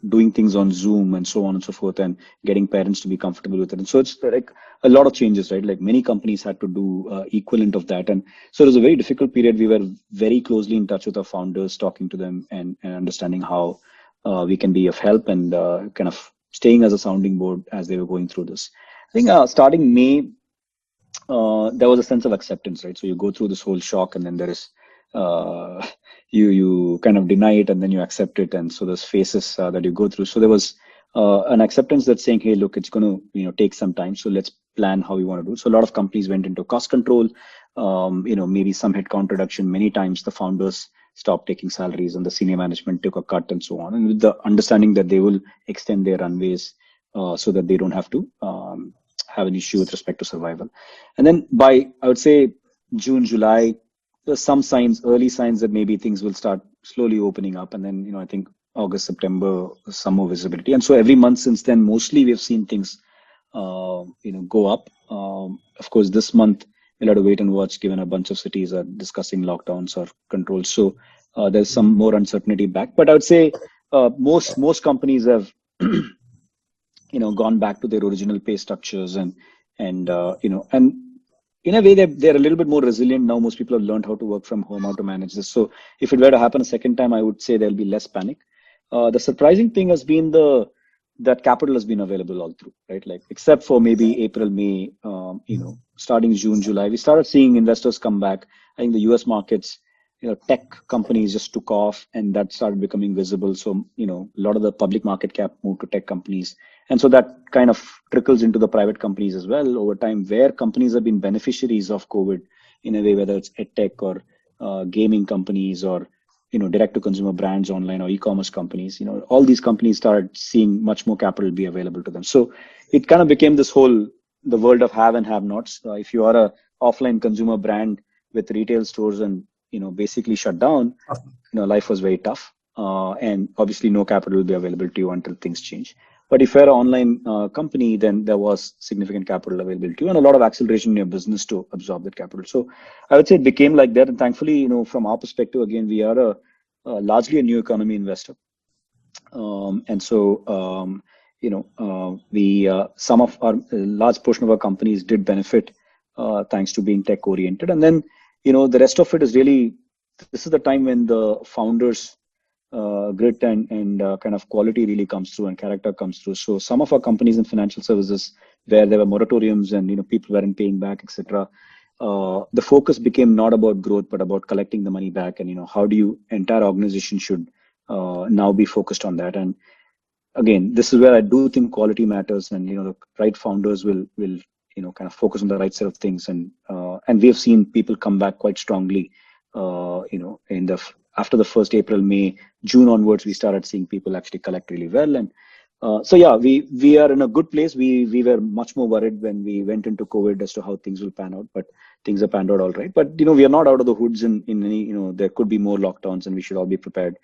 doing things on Zoom and so on and so forth, and getting parents to be comfortable with it. And so it's like a lot of changes, right? Like many companies had to do equivalent of that. And so it was a very difficult period. We were very closely in touch with our founders, talking to them and understanding how we can be of help and kind of staying as a sounding board as they were going through this. I think starting May, there was a sense of acceptance, right? So you go through this whole shock, and then there is you kind of deny it, and then you accept it, and so there's phases that you go through. So there was an acceptance that's saying, hey, look, it's going to take some time, so let's plan how we want to do. So a lot of companies went into cost control, maybe some headcount reduction. Many times the founders stopped taking salaries and the senior management took a cut and so on, and with the understanding that they will extend their runways so that they don't have to have an issue with respect to survival. And then by, I would say, June, July, there's some signs, early signs that maybe things will start slowly opening up. And then, I think August, September, some more visibility. And so every month since then, mostly we've seen things, go up. Of course, this month, we'll have to wait and watch, given a bunch of cities are discussing lockdowns or controls. So there's some more uncertainty back. But I would say most companies have gone back to their original pay structures and in a way they're a little bit more resilient now. Most people have learned how to work from home, how to manage this. So if it were to happen a second time, I would say there'll be less panic. The surprising thing has been that capital has been available all through, right? Like except for maybe April, May, starting June, July, we started seeing investors come back. I think the US markets, tech companies just took off and that started becoming visible. So, a lot of the public market cap moved to tech companies. And so that kind of trickles into the private companies as well over time, where companies have been beneficiaries of COVID in a way, whether it's edtech or gaming companies or, direct to consumer brands online or e-commerce companies, all these companies started seeing much more capital be available to them. So it kind of became the world of have and have nots. If you are a offline consumer brand with retail stores and, basically shut down, life was very tough. And obviously no capital will be available to you until things change. But if you're an online company, then there was significant capital available to you and a lot of acceleration in your business to absorb that capital. So I would say it became like that. And thankfully, from our perspective, again, we are largely a new economy investor. And so, some of our large portion of our companies did benefit thanks to being tech oriented. And then, the rest of it is really, this is the time when the founders grit and kind of quality really comes through and character comes through. So some of our companies in financial services where there were moratoriums and, people weren't paying back, etc. The focus became not about growth, but about collecting the money back. And, how do you, entire organization should now be focused on that. And again, this is where I do think quality matters and, the right founders will kind of focus on the right set of things. And we have seen people come back quite strongly, after the first April, May, June onwards, we started seeing people actually collect really well. And so, yeah, we are in a good place. We were much more worried when we went into COVID as to how things will pan out, but things have panned out all right. But, we are not out of the hoods in any, there could be more lockdowns and we should all be prepared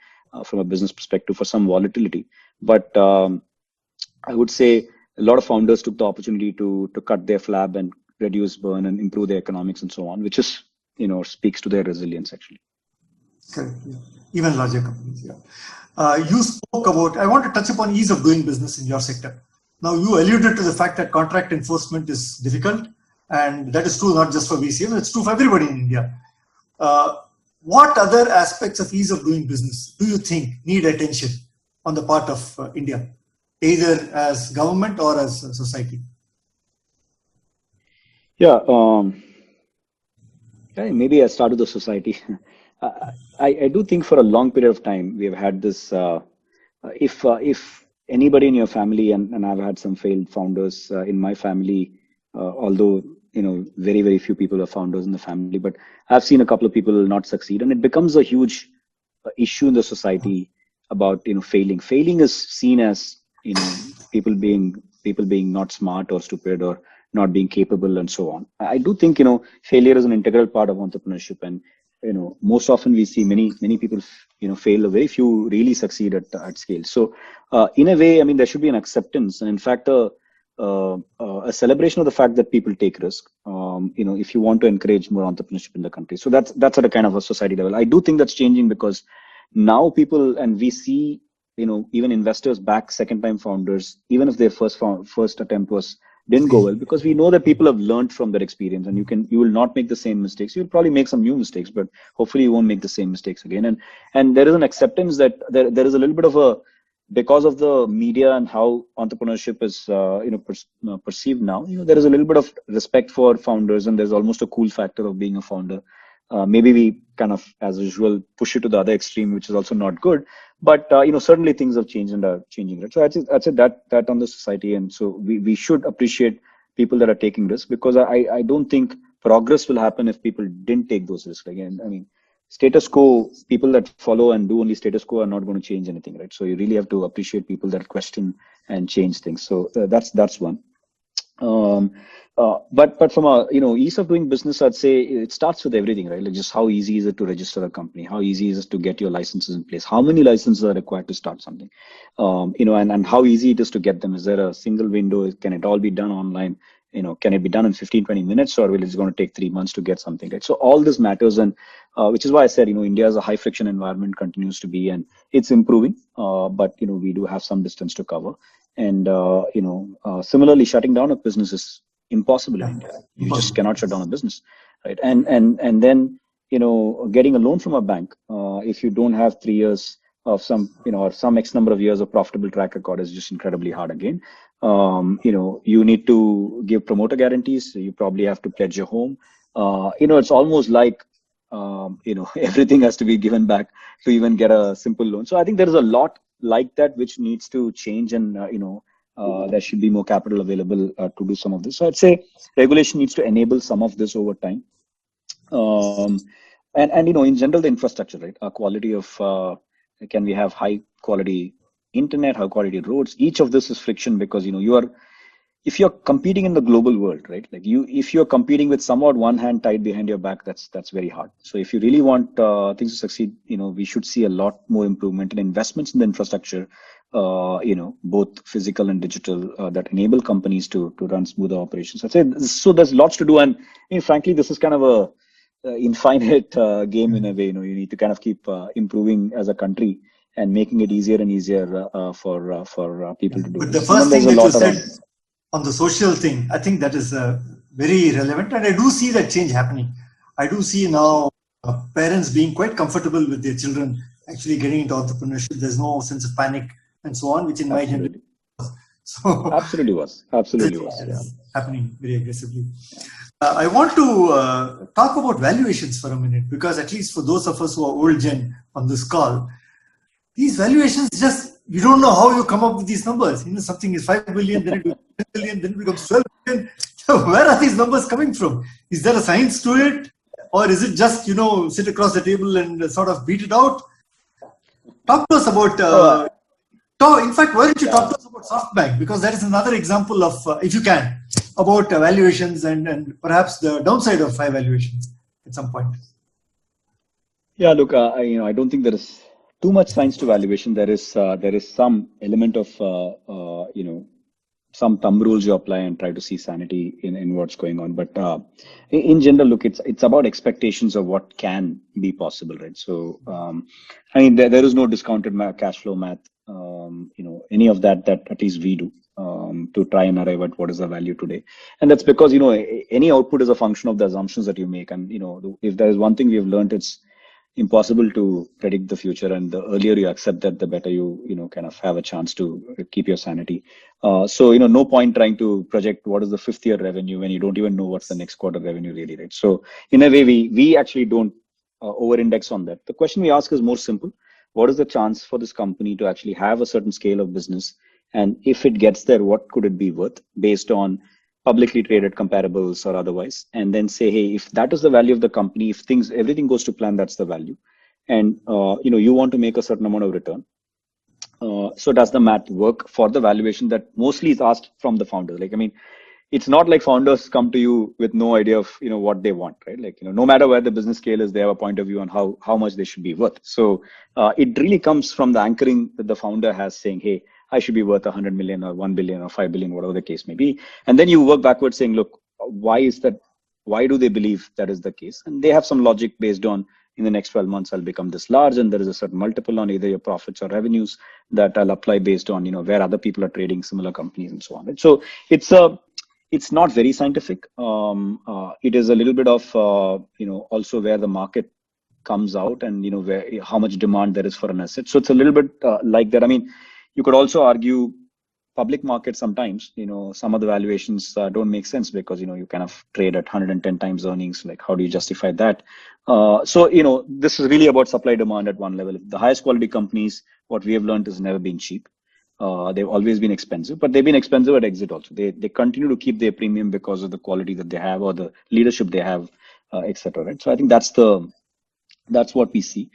from a business perspective for some volatility. But I would say a lot of founders took the opportunity to cut their flab and reduce burn and improve their economics and so on, which is, speaks to their resilience actually. Correct. Yeah. Even larger companies. Yeah. You spoke about, I want to touch upon ease of doing business in your sector. Now, you alluded to the fact that contract enforcement is difficult, and that is true not just for VCs, it's true for everybody in India. What other aspects of ease of doing business do you think need attention on the part of India, either as government or as a society? Yeah, maybe I start with the society. I do think for a long period of time we have had this. If anybody in your family, and I've had some failed founders in my family, although very, very few people are founders in the family, but I've seen a couple of people not succeed, and it becomes a huge issue in the society about failing. Failing is seen as people being not smart or stupid or not being capable and so on. I do think failure is an integral part of entrepreneurship, and most often we see many people fail. Very few really succeed at scale. So in a way, I mean, there should be an acceptance, and in fact a celebration of the fact that people take risk. If you want to encourage more entrepreneurship in the country, so that's at a kind of a society level. I do think that's changing because now people, and we see even investors back second time founders, even if their first attempt didn't go well, because we know that people have learned from their experience, and you will not make the same mistakes. You'll probably make some new mistakes, but hopefully you won't make the same mistakes again. And there is an acceptance that there is a little bit of because of the media and how entrepreneurship is perceived now, there is a little bit of respect for founders, and there's almost a cool factor of being a founder. Maybe we kind of, as usual, push it to the other extreme, which is also not good. But certainly things have changed and are changing. Right? So I'd say that on the society, and so we should appreciate people that are taking risks, because I don't think progress will happen if people didn't take those risks. Again, I mean, status quo, people that follow and do only status quo are not going to change anything, right? So you really have to appreciate people that question and change things. So that's one. But from a ease of doing business, I'd say it starts with everything, right? Like just how easy is it to register a company? How easy is it to get your licenses in place? How many licenses are required to start something? And how easy it is to get them? Is there a single window? Can it all be done online? can it be done in 15, 20 minutes, or will it's going to take 3 months to get something right? So all this matters, and which is why I said, India is a high friction environment, continues to be, and it's improving, but we do have some distance to cover. And similarly, shutting down a business is impossible in India. You just cannot shut down a business, right? And then getting a loan from a bank, if you don't have 3 years of some or some X number of years of profitable track record, is just incredibly hard again. You need to give promoter guarantees. So you probably have to pledge your home. It's almost like everything has to be given back to even get a simple loan. So I think there is a lot like that which needs to change, and there should be more capital available to do some of this. So I'd say regulation needs to enable some of this over time. And in general, the infrastructure, right? Quality of can we have high quality internet, high quality roads? Each of this is friction, because if you're competing in the global world, right? Like if you're competing with somewhat one hand tied behind your back, that's very hard. So if you really want things to succeed, we should see a lot more improvement in investments in the infrastructure, both physical and digital, that enable companies to run smoother operations. I'd say so. There's lots to do, and frankly, this is kind of a infinite game in a way. You need to kind of keep improving as a country and making it easier and easier for people to do. But the first thing that you said on the social thing, I think that is very relevant, and I do see that change happening. I do see now parents being quite comfortable with their children actually getting into entrepreneurship. There's no sense of panic and so on, which in my generation so absolutely was happening very aggressively. I want to talk about valuations for a minute, because at least for those of us who are old gen on this call, these valuations we don't know how you come up with these numbers. Something is 5 billion, then it becomes 10 billion, then it becomes 12 billion. Where are these numbers coming from? Is there a science to it? Or is it just, sit across the table and sort of beat it out? Talk to us about, in fact, why don't you talk to us about SoftBank? Because that is another example of, if you can, about valuations and perhaps the downside of high valuations at some point. Yeah, look, I don't think there is too much science to valuation. There is some element of some thumb rules you apply and try to see sanity in what's going on. But in general, look, it's about expectations of what can be possible, right? So there is no discounted cash flow math, any of that at least we do to try and arrive at what is the value today. And that's because any output is a function of the assumptions that you make. And if there is one thing we have learned, it's impossible to predict the future, and the earlier you accept that, the better you kind of have a chance to keep your sanity. So no point trying to project what is the 5th year revenue when you don't even know what's the next quarter revenue really, right? So in a way, we actually don't over-index on that. The question we ask is more simple. What is the chance for this company to actually have a certain scale of business? And if it gets there, what could it be worth based on publicly traded comparables or otherwise? And then say, hey, if that is the value of the company, if everything goes to plan, that's the value. And, you want to make a certain amount of return. So does the math work for the valuation that mostly is asked from the founders? It's not like founders come to you with no idea of, what they want, right? No matter where the business scale is, they have a point of view on how much they should be worth. So it really comes from the anchoring that the founder has, saying, hey, I should be worth 100 million or 1 billion or 5 billion, whatever the case may be. And then you work backwards saying, look, why is that? Why do they believe that is the case? And they have some logic based on, in the next 12 months, I'll become this large, and there is a certain multiple on either your profits or revenues that I'll apply based on, where other people are trading similar companies and so on. So it's not very scientific. It is a little bit of, also where the market comes out and, how much demand there is for an asset. So it's a little bit like that. You could also argue public markets sometimes, some of the valuations don't make sense because, you kind of trade at 110 times earnings. Like, how do you justify that? So, this is really about supply demand at one level. The highest quality companies, what we have learned, has never been cheap. They've always been expensive, but they've been expensive at exit also. They continue to keep their premium because of the quality that they have or the leadership they have, etc. Right? So I think that's what we see.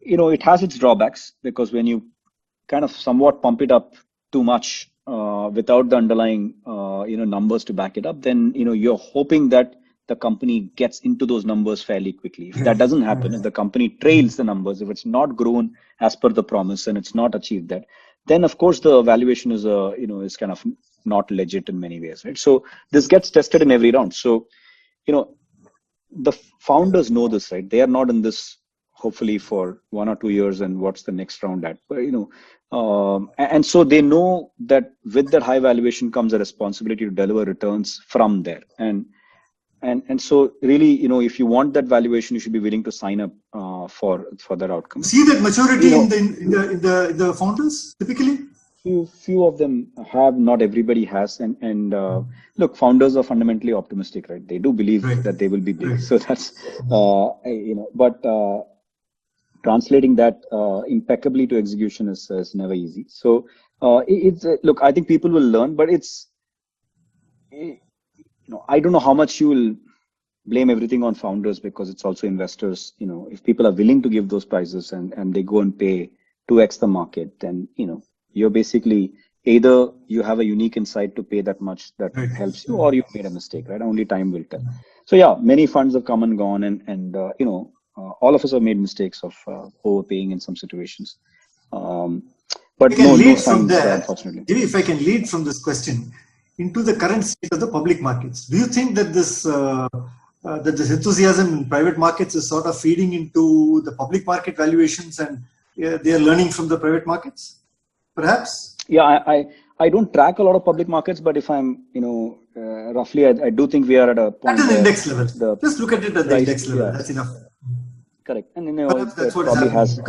It has its drawbacks, because when you kind of somewhat pump it up too much without the underlying numbers to back it up, then you're hoping that the company gets into those numbers fairly quickly. If that doesn't happen, if the company trails the numbers, if it's not grown as per the promise and it's not achieved that, then of course the valuation is kind of not legit in many ways, right? So this gets tested in every round. So, the founders know this, right? They are not in this hopefully for 1 or 2 years and what's the next round at, but and so they know that with that high valuation comes a responsibility to deliver returns from there. And so really, if you want that valuation, you should be willing to sign up for that outcome. See that maturity in the founders typically. Few of them have, not everybody has, and look, founders are fundamentally optimistic, right? They do believe that they will be big, so that's but translating that impeccably to execution is never easy. So it's look, I think people will learn, but it's I don't know how much you will blame everything on founders, because it's also investors. If people are willing to give those prices and they go and pay 2x the market, then you're basically either you have a unique insight to pay that much that helps you, or you made a mistake, right? Only time will tell. So yeah, many funds have come and gone, and all of us have made mistakes of overpaying in some situations. But no signs, unfortunately. If I can lead from this question into the current state of the public markets, do you think that this enthusiasm in private markets is sort of feeding into the public market valuations, and they are learning from the private markets? Perhaps? Yeah, I don't track a lot of public markets, but if I'm, roughly, I do think we are at a point. At an index level. Just look at it at the index level. Yeah. That's enough. Correct. And it probably has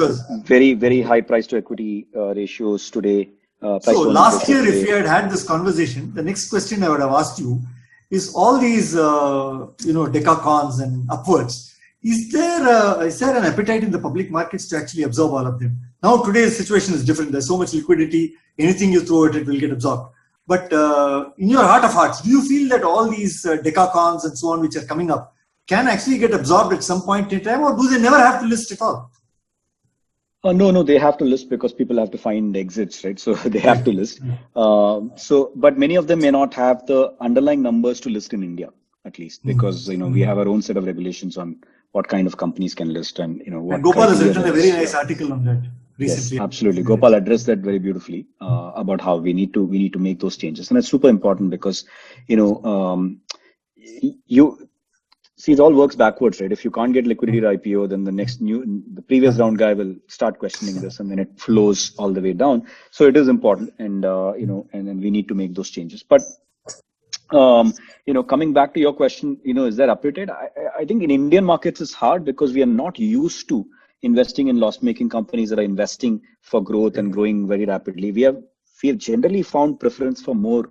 very, very high price to equity ratios today. So last year, if we had this conversation, the next question I would have asked you is all these, decacons and upwards. Is there an appetite in the public markets to actually absorb all of them? Now, today's situation is different. There's so much liquidity. Anything you throw at it will get absorbed. But in your heart of hearts, do you feel that all these decacons and so on, which are coming up, can actually get absorbed at some point in time, or do they never have to list at all? No, they have to list because people have to find exits, right? So they have to list. But many of them may not have the underlying numbers to list in India, at least, because we have our own set of regulations on what kind of companies can list and what. And Gopal has written a very nice article on that recently. Yes, absolutely. Gopal addressed that very beautifully about how we need to make those changes, and it's super important because see, it all works backwards, right? If you can't get liquidity to IPO, then the previous round guy will start questioning this, and then it flows all the way down. So it is important, and and then we need to make those changes. But coming back to your question, is there appetite? I think in Indian markets it's hard because we are not used to investing in loss-making companies that are investing for growth and growing very rapidly. We have generally found preference for more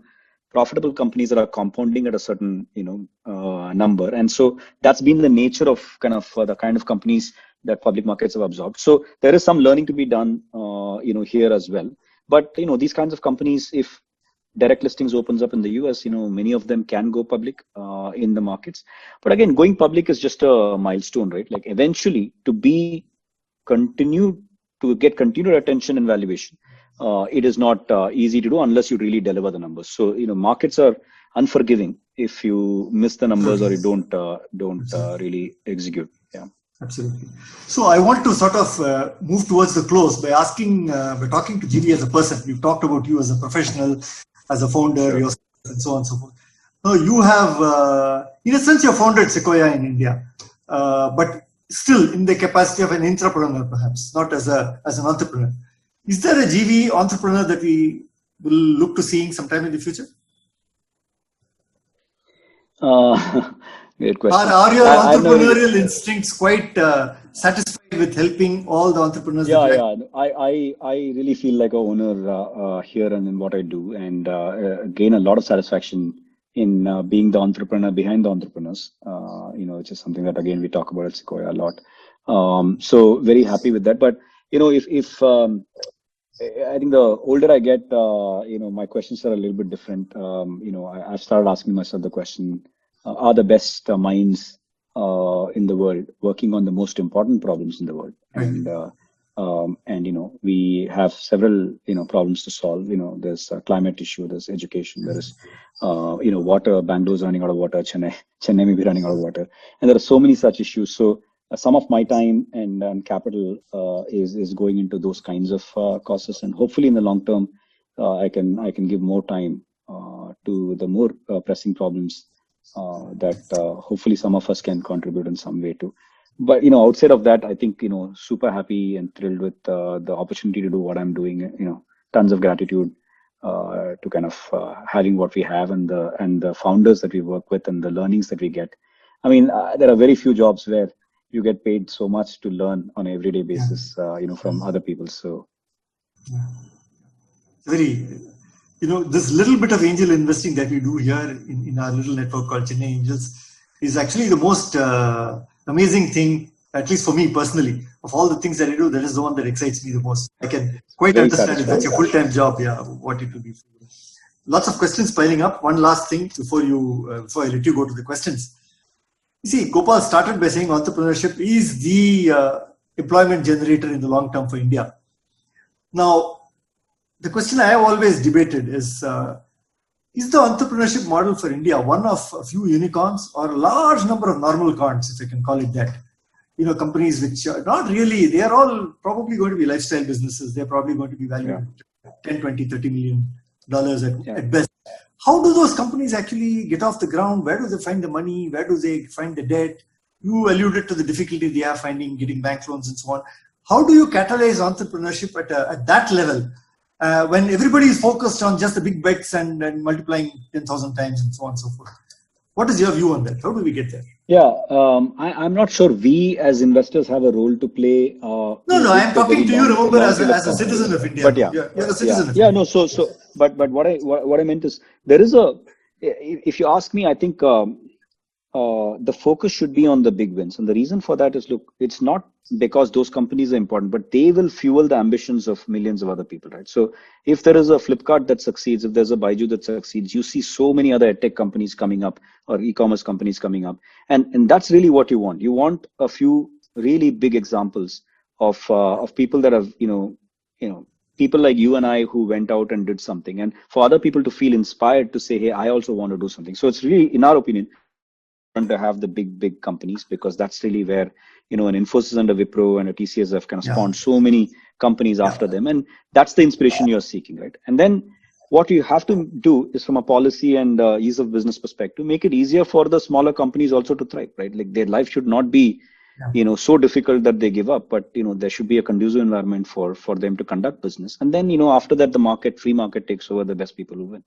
profitable companies that are compounding at a certain number, and so that's been the nature of the kind of companies that public markets have absorbed. So there is some learning to be done here as well. But these kinds of companies, if direct listings opens up in the US, many of them can go public in the markets. But again, going public is just a milestone, right? Like eventually to get continued attention and valuation, it is not easy to do unless you really deliver the numbers. So markets are unforgiving if you miss the numbers or you don't really execute. Yeah, absolutely. So I want to sort of move towards the close by talking to GV as a person. We've talked about you as a professional, as a founder, yourself, and so on and so forth. Now you have, in a sense, you're founded Sequoia in India, but still in the capacity of an entrepreneur, perhaps not as an entrepreneur. Is there a GV entrepreneur that we will look to seeing sometime in the future? Great question. Are your entrepreneurial instincts quite satisfied with helping all the entrepreneurs? Yeah. I really feel like an owner here and in what I do, and gain a lot of satisfaction in being the entrepreneur behind the entrepreneurs. Which is something that again we talk about at Sequoia a lot. So very happy with that. But if I think the older I get, my questions are a little bit different. I've started asking myself the question: are the best minds in the world working on the most important problems in the world? And we have several problems to solve. There's a climate issue, there's education, there is water. Bangalore's running out of water, Chennai may be running out of water, and there are so many such issues. So some of my time and capital is going into those kinds of causes, and hopefully in the long term I can give more time to the more pressing problems that hopefully some of us can contribute in some way to. But outside of that, I think super happy and thrilled with the opportunity to do what I'm doing. Tons of gratitude to kind of having what we have, and the founders that we work with, and the learnings that we get. I mean, there are very few jobs where you get paid so much to learn on an everyday basis, from other people. So, very, this little bit of angel investing that we do here in our little network called Chennai Angels is actually the most amazing thing, at least for me personally. Of all the things that I do, that is the one that excites me the most. I can quite very understand if that's your satisfying. full-time job, what it will be. Lots of questions piling up. One last thing before I let you go to the questions. You see, Gopal started by saying entrepreneurship is the employment generator in the long term for India. Now, the question I have always debated is the entrepreneurship model for India one of a few unicorns or a large number of normal cons, if I can call it that? Companies which are not really, they are all probably going to be lifestyle businesses. They're probably going to be valued 10, 20, $30 million at best. How do those companies actually get off the ground? Where do they find the money? Where do they find the debt? You alluded to the difficulty they are finding getting bank loans and so on. How do you catalyze entrepreneurship at that level when everybody is focused on just the big bets and multiplying 10,000 times and so on and so forth? What is your view on that? How do we get there? Yeah, I'm not sure we as investors have a role to play. No, I'm talking to you, remember, as a citizen of India. But you're a citizen of India. No, but what I meant is, there is if you ask me, I think the focus should be on the big wins. And the reason for that is, look, it's not because those companies are important, but they will fuel the ambitions of millions of other people, right? So if there is a Flipkart that succeeds, if there's a Baiju that succeeds, you see so many other tech companies coming up or e-commerce companies coming up. And that's really what you want. You want a few really big examples of people that have, people like you and I who went out and did something, and for other people to feel inspired to say, hey, I also want to do something. So it's really, in our opinion, to have the big companies, because that's really where an Infosys and a Wipro and a TCS have kind of spawned so many companies after them, and that's the inspiration you're seeking, right? And then what you have to do is, from a policy and ease of business perspective, make it easier for the smaller companies also to thrive, right? Like, their life should not be so difficult that they give up, but there should be a conducive environment for them to conduct business. And then after that, the free market takes over, the best people who win.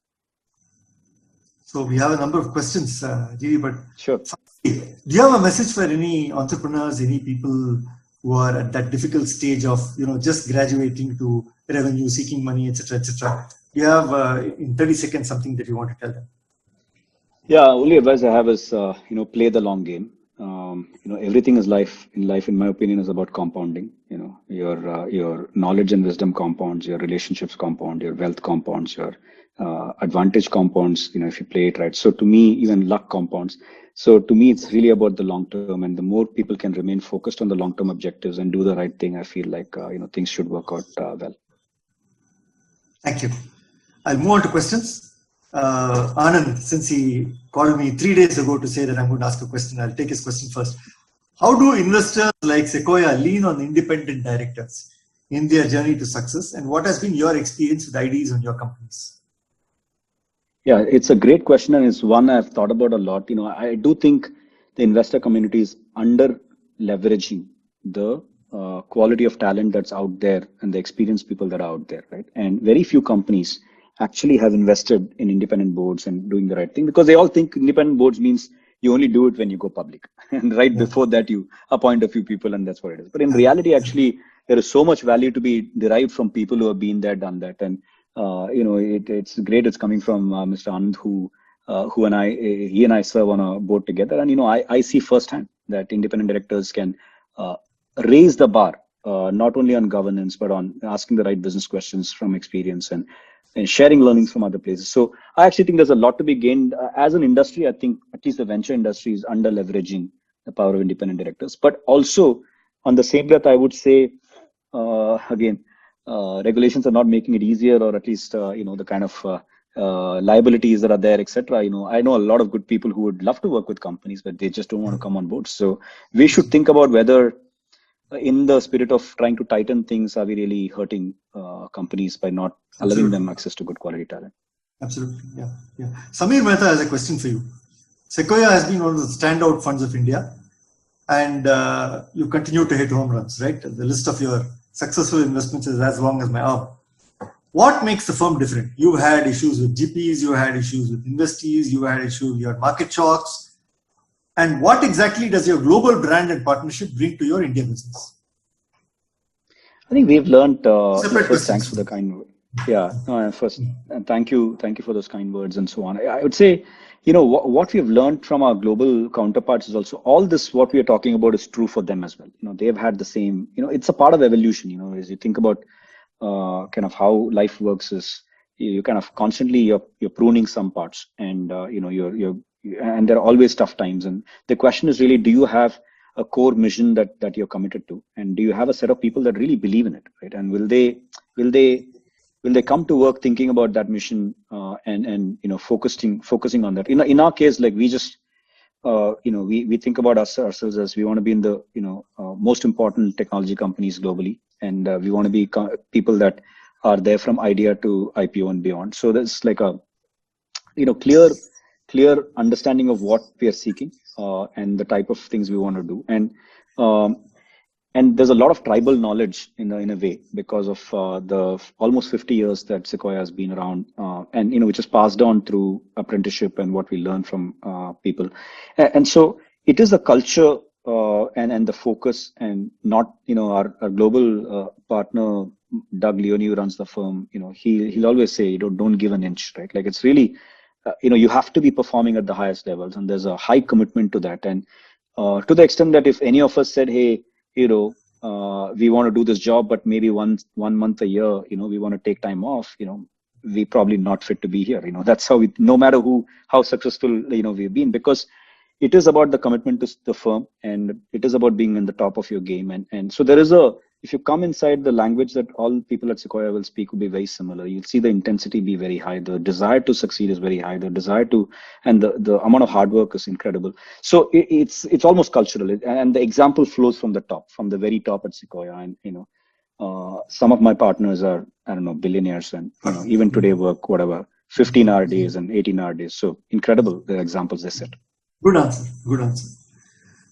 So we have a number of questions, GV, but sure. Do you have a message for any entrepreneurs, any people who are at that difficult stage of, just graduating to revenue, seeking money, etc., etc.? Do you have, in 30 seconds, something that you want to tell them? Yeah, only advice I have is, play the long game. Everything is life. In life, in my opinion, is about compounding. Your knowledge and wisdom compounds, your relationships compound, your wealth compounds, your advantage compounds, if you play it right. So to me, even luck compounds. So to me, it's really about the long term, and the more people can remain focused on the long term objectives and do the right thing, I feel like, things should work out well. Thank you. I'll move on to questions. Anand, since he called me 3 days ago to say that I'm going to ask a question, I'll take his question first. How do investors like Sequoia lean on independent directors in their journey to success? And what has been your experience with IDs on your companies? Yeah, it's a great question, and it's one I've thought about a lot. I do think the investor community is under leveraging the quality of talent that's out there and the experienced people that are out there, right? And very few companies actually have invested in independent boards and doing the right thing, because they all think independent boards means you only do it when you go public. And before that, you appoint a few people, and that's what it is. But in reality, actually, there is so much value to be derived from people who have been there, done that. And it's great. It's coming from Mr. Anand, who he and I serve on a board together. And, I see firsthand that independent directors can raise the bar, not only on governance, but on asking the right business questions from experience and sharing learnings from other places. So I actually think there's a lot to be gained. As an industry, I think at least the venture industry is under leveraging the power of independent directors. But also, on the same breath, I would say, regulations are not making it easier, or at least, the kind of liabilities that are there, etc. I know a lot of good people who would love to work with companies, but they just don't want to come on board. So we should think about whether, in the spirit of trying to tighten things, are we really hurting companies by not allowing them access to good quality talent? Absolutely. Yeah. Yeah. Samir Mehta has a question for you. Sequoia has been one of the standout funds of India, and you continue to hit home runs, right? The list of your successful investments is as long as my arm. What makes the firm different? You've had issues with GPs, you had issues with investees, you had issues, you had market shocks. And what exactly does your global brand and partnership bring to your India business? I think we've learned. Separate First, thanks questions. for the kind word. Yeah. No, first, and thank you for those kind words and so on. I would say, what we've learned from our global counterparts is also all this. What we are talking about is true for them as well. They've had the same. It's a part of evolution. As you think about kind of how life works, is you kind of constantly you're pruning some parts, and and there are always tough times. And the question is really, do you have a core mission that you're committed to, and do you have a set of people that really believe in it, right? And will they come to work thinking about that mission, and focusing on that? In our case, like we just we think about ourselves as we want to be in the most important technology companies globally, and we want to be people that are there from idea to IPO and beyond. So there's like a clear understanding of what we are seeking, and the type of things we want to do, and there's a lot of tribal knowledge in a way because of the almost 50 years that Sequoia has been around, and which is passed on through apprenticeship and what we learn from people, and so it is the culture and the focus, and not our global partner Doug Leone, who runs the firm. He'll always say, don't give an inch, right? Like it's really you have to be performing at the highest levels, and there's a high commitment to that, and to the extent that if any of us said, hey, we want to do this job, but maybe one month a year, we want to take time off, we probably not fit to be here. That's how no matter how successful, we've been, because it is about the commitment to the firm, and it is about being in the top of your game. And so there is if you come inside, the language that all people at Sequoia will speak will be very similar. You'll see the intensity be very high. The desire to succeed is very high. The desire to, and the amount of hard work is incredible. So it's almost cultural. And the example flows from the top, from the very top at Sequoia. And, some of my partners are, I don't know, billionaires, and, even today work, 15-hour days and 18-hour days. So incredible, the examples they set. Good answer. Good answer.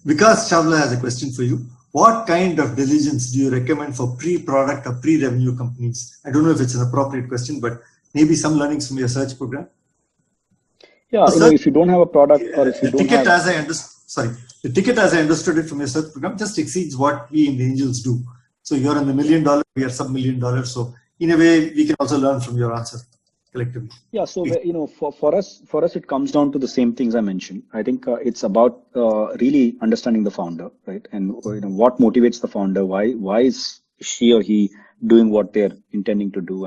Vikas Chawla has a question for you. What kind of diligence do you recommend for pre-product or pre-revenue companies? I don't know if it's an appropriate question, but maybe some learnings from your search program. Yeah, if you don't have a product, or if you the don't ticket, have... the ticket as I understood it from your search program just exceeds what we in the Angels do. So you're in the $1 million, we are sub-$1 million. So in a way, we can also learn from your answer collectively. Yeah, so for us, it comes down to the same things I mentioned. I think it's about really understanding the founder, right? And what motivates the founder? Why is she or he doing what they're intending to do,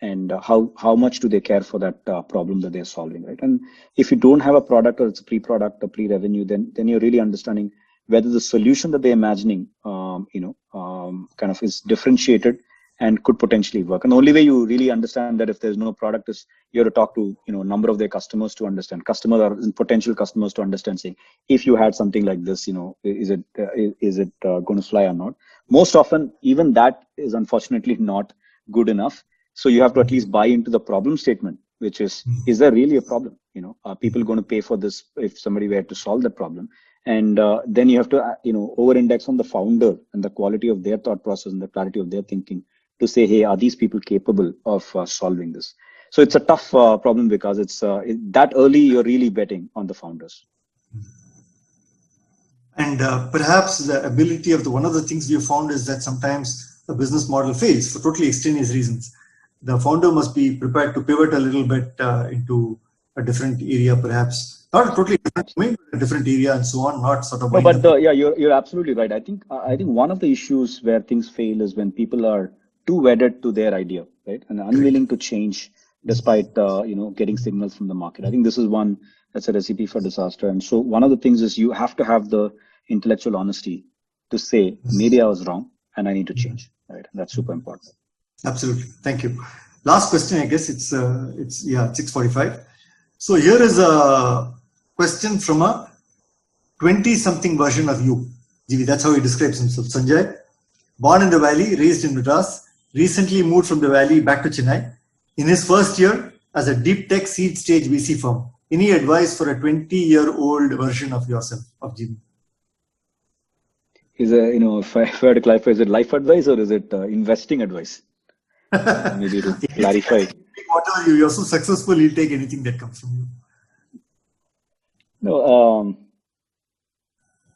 and how much do they care for that problem that they're solving, right? And if you don't have a product, or it's a pre-product or pre-revenue, then you're really understanding whether the solution that they're imagining, kind of is differentiated and could potentially work. And the only way you really understand that if there's no product is you have to talk to a number of their customers to understand, customers or potential customers to understand, saying, if you had something like this, is it going to fly or not? Most often, even that is unfortunately not good enough. So you have to at least buy into the problem statement, which is there really a problem? Are people going to pay for this if somebody were to solve that problem? And then you have to over-index on the founder and the quality of their thought process and the clarity of their thinking, to say, hey, are these people capable of solving this? So it's a tough problem, because it's that early you're really betting on the founders. And perhaps the ability of one of the things we have found is that sometimes a business model fails for totally extraneous reasons. The founder must be prepared to pivot a little bit into a different area, perhaps not a totally different domain, but a different area and so on. Not sort of. No, but you're absolutely right. I think one of the issues where things fail is when people are too wedded to their idea, right, and unwilling to change despite getting signals from the market. I think this is one that's a recipe for disaster. And so one of the things is you have to have the intellectual honesty to say, maybe I was wrong and I need to change, right? And that's super important. Absolutely. Thank you. Last question, I guess it's 6:45. So here is a question from a 20-something version of you. GV, that's how he describes himself. Sanjay, born in the Valley, raised in Madras, recently moved from the Valley back to Chennai. In his first year as a deep tech seed stage VC firm. Any advice for a 20-year-old version of yourself, of Jimmy? Is if I were to clarify, is it life advice or is it investing advice? Maybe to clarify. Whatever you're so successful, you'll take anything that comes from you. No,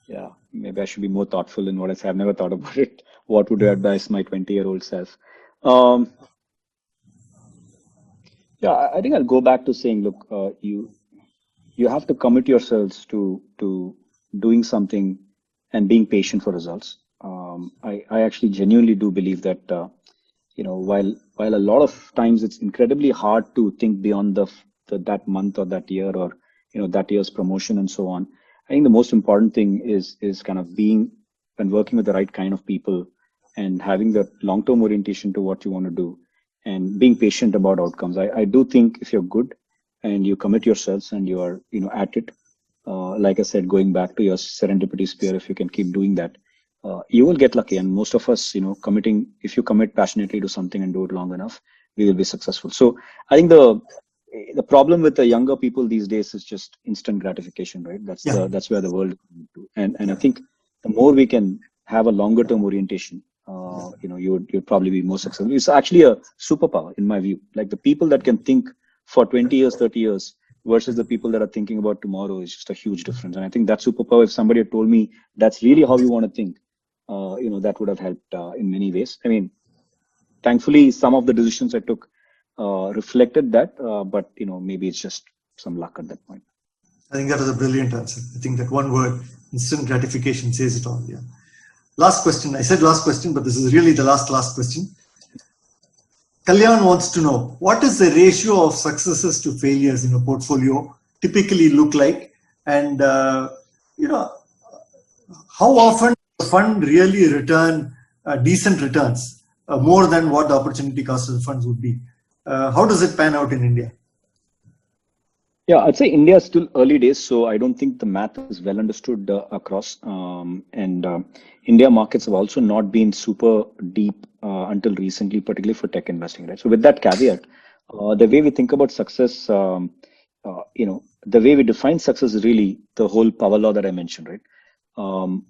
yeah, maybe I should be more thoughtful in what I say. I've never thought about it. What would I advise my 20-year-old self? Yeah, I think I'll go back to saying, look, you have to commit yourselves to doing something and being patient for results. I actually genuinely do believe that while a lot of times it's incredibly hard to think beyond that month or that year or that year's promotion and so on. I think the most important thing is kind of being and working with the right kind of people and having the long-term orientation to what you want to do and being patient about outcomes. I do think if you're good and you commit yourselves and you are at it, like I said, going back to your serendipity sphere, if you can keep doing that, you will get lucky. And most of us, if you commit passionately to something and do it long enough, we will be successful. So I think the problem with the younger people these days is just instant gratification, right? That's where the world is going to. And I think the more we can have a longer term orientation, you'd probably be more successful. It's actually a superpower in my view. Like the people that can think for 20 years, 30 years versus the people that are thinking about tomorrow is just a huge difference. And I think that superpower, if somebody had told me that's really how you want to think, that would have helped in many ways. I mean, thankfully, some of the decisions I took reflected that, but maybe it's just some luck at that point. I think that was a brilliant answer. I think that one word, instant gratification, says it all. Yeah. Last question. I said last question, but this is really the last question. Kalyan wants to know, what is the ratio of successes to failures in a portfolio typically look like? And, how often does the fund really return decent returns, more than what the opportunity cost of the funds would be? How does it pan out in India? Yeah, I'd say India is still early days, so I don't think the math is well understood across. India markets have also not been super deep until recently, particularly for tech investing, right? So with that caveat, the way we think about success, the way we define success is really the whole power law that I mentioned, right?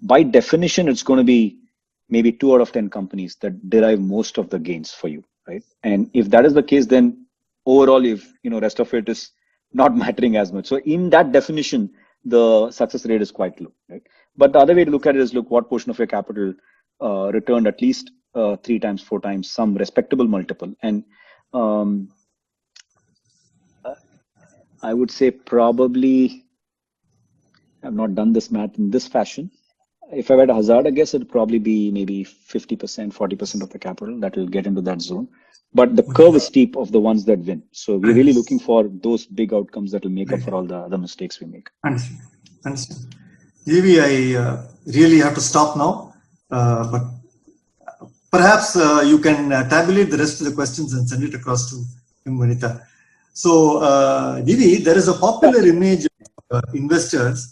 By definition, it's going to be maybe 2 out of 10 companies that derive most of the gains for you, right? And if that is the case, then overall, if rest of it is not mattering as much. So in that definition, the success rate is quite low, right? But the other way to look at it is, look, what portion of your capital returned at least 3 times, 4 times, some respectable multiple. And I would say probably, I've not done this math in this fashion. If I were to hazard a guess, it'd probably be maybe 50%, 40% of the capital that will get into that zone. But the curve is steep of the ones that win. So we're really looking for those big outcomes that will make up for all the other mistakes we make. Understand. Maybe I really have to stop now, but perhaps you can tabulate the rest of the questions and send it across to Vanita. So, Divi, there is a popular image of investors.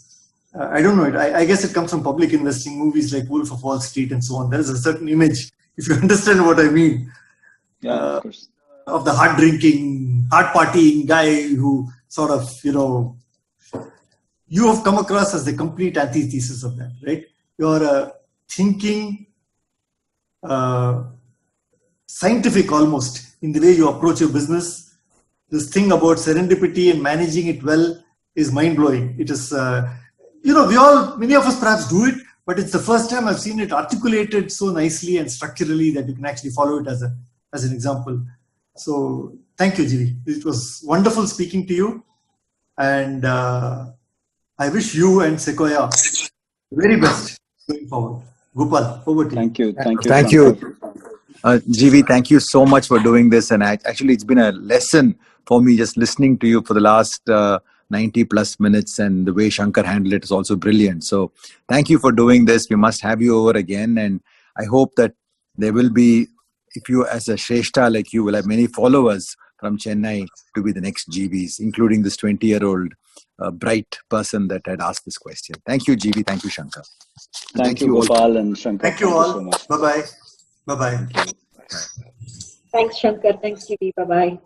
I don't know it. I guess it comes from public investing, movies like Wolf of Wall Street and so on. There is a certain image, if you understand what I mean. Yeah, of course. Of the hard drinking, hard partying guy who sort of, you have come across as the complete antithesis of that, right? You're a thinking, scientific almost in the way you approach your business. This thing about serendipity and managing it well is mind blowing. It is, many of us perhaps do it, but it's the first time I've seen it articulated so nicely and structurally that you can actually follow it as an example. So thank you, Jiri. It was wonderful speaking to you. And I wish you and Sequoia the very best going forward. Gopal, over to you. Thank you. GV, thank you so much for doing this. And actually, it's been a lesson for me just listening to you for the last 90 plus minutes, and the way Shankar handled it is also brilliant. So thank you for doing this. We must have you over again. And I hope that there will be, if you as a Shrestha like you will have many followers from Chennai to be the next GVs, including this 20-year-old bright person that had asked this question. Thank you, GV. Thank you, Shankar. Thank you, Gopal and Shankar. Thank you all. So bye-bye. Bye-bye. Thanks, Shankar. Thanks, GV. Bye-bye.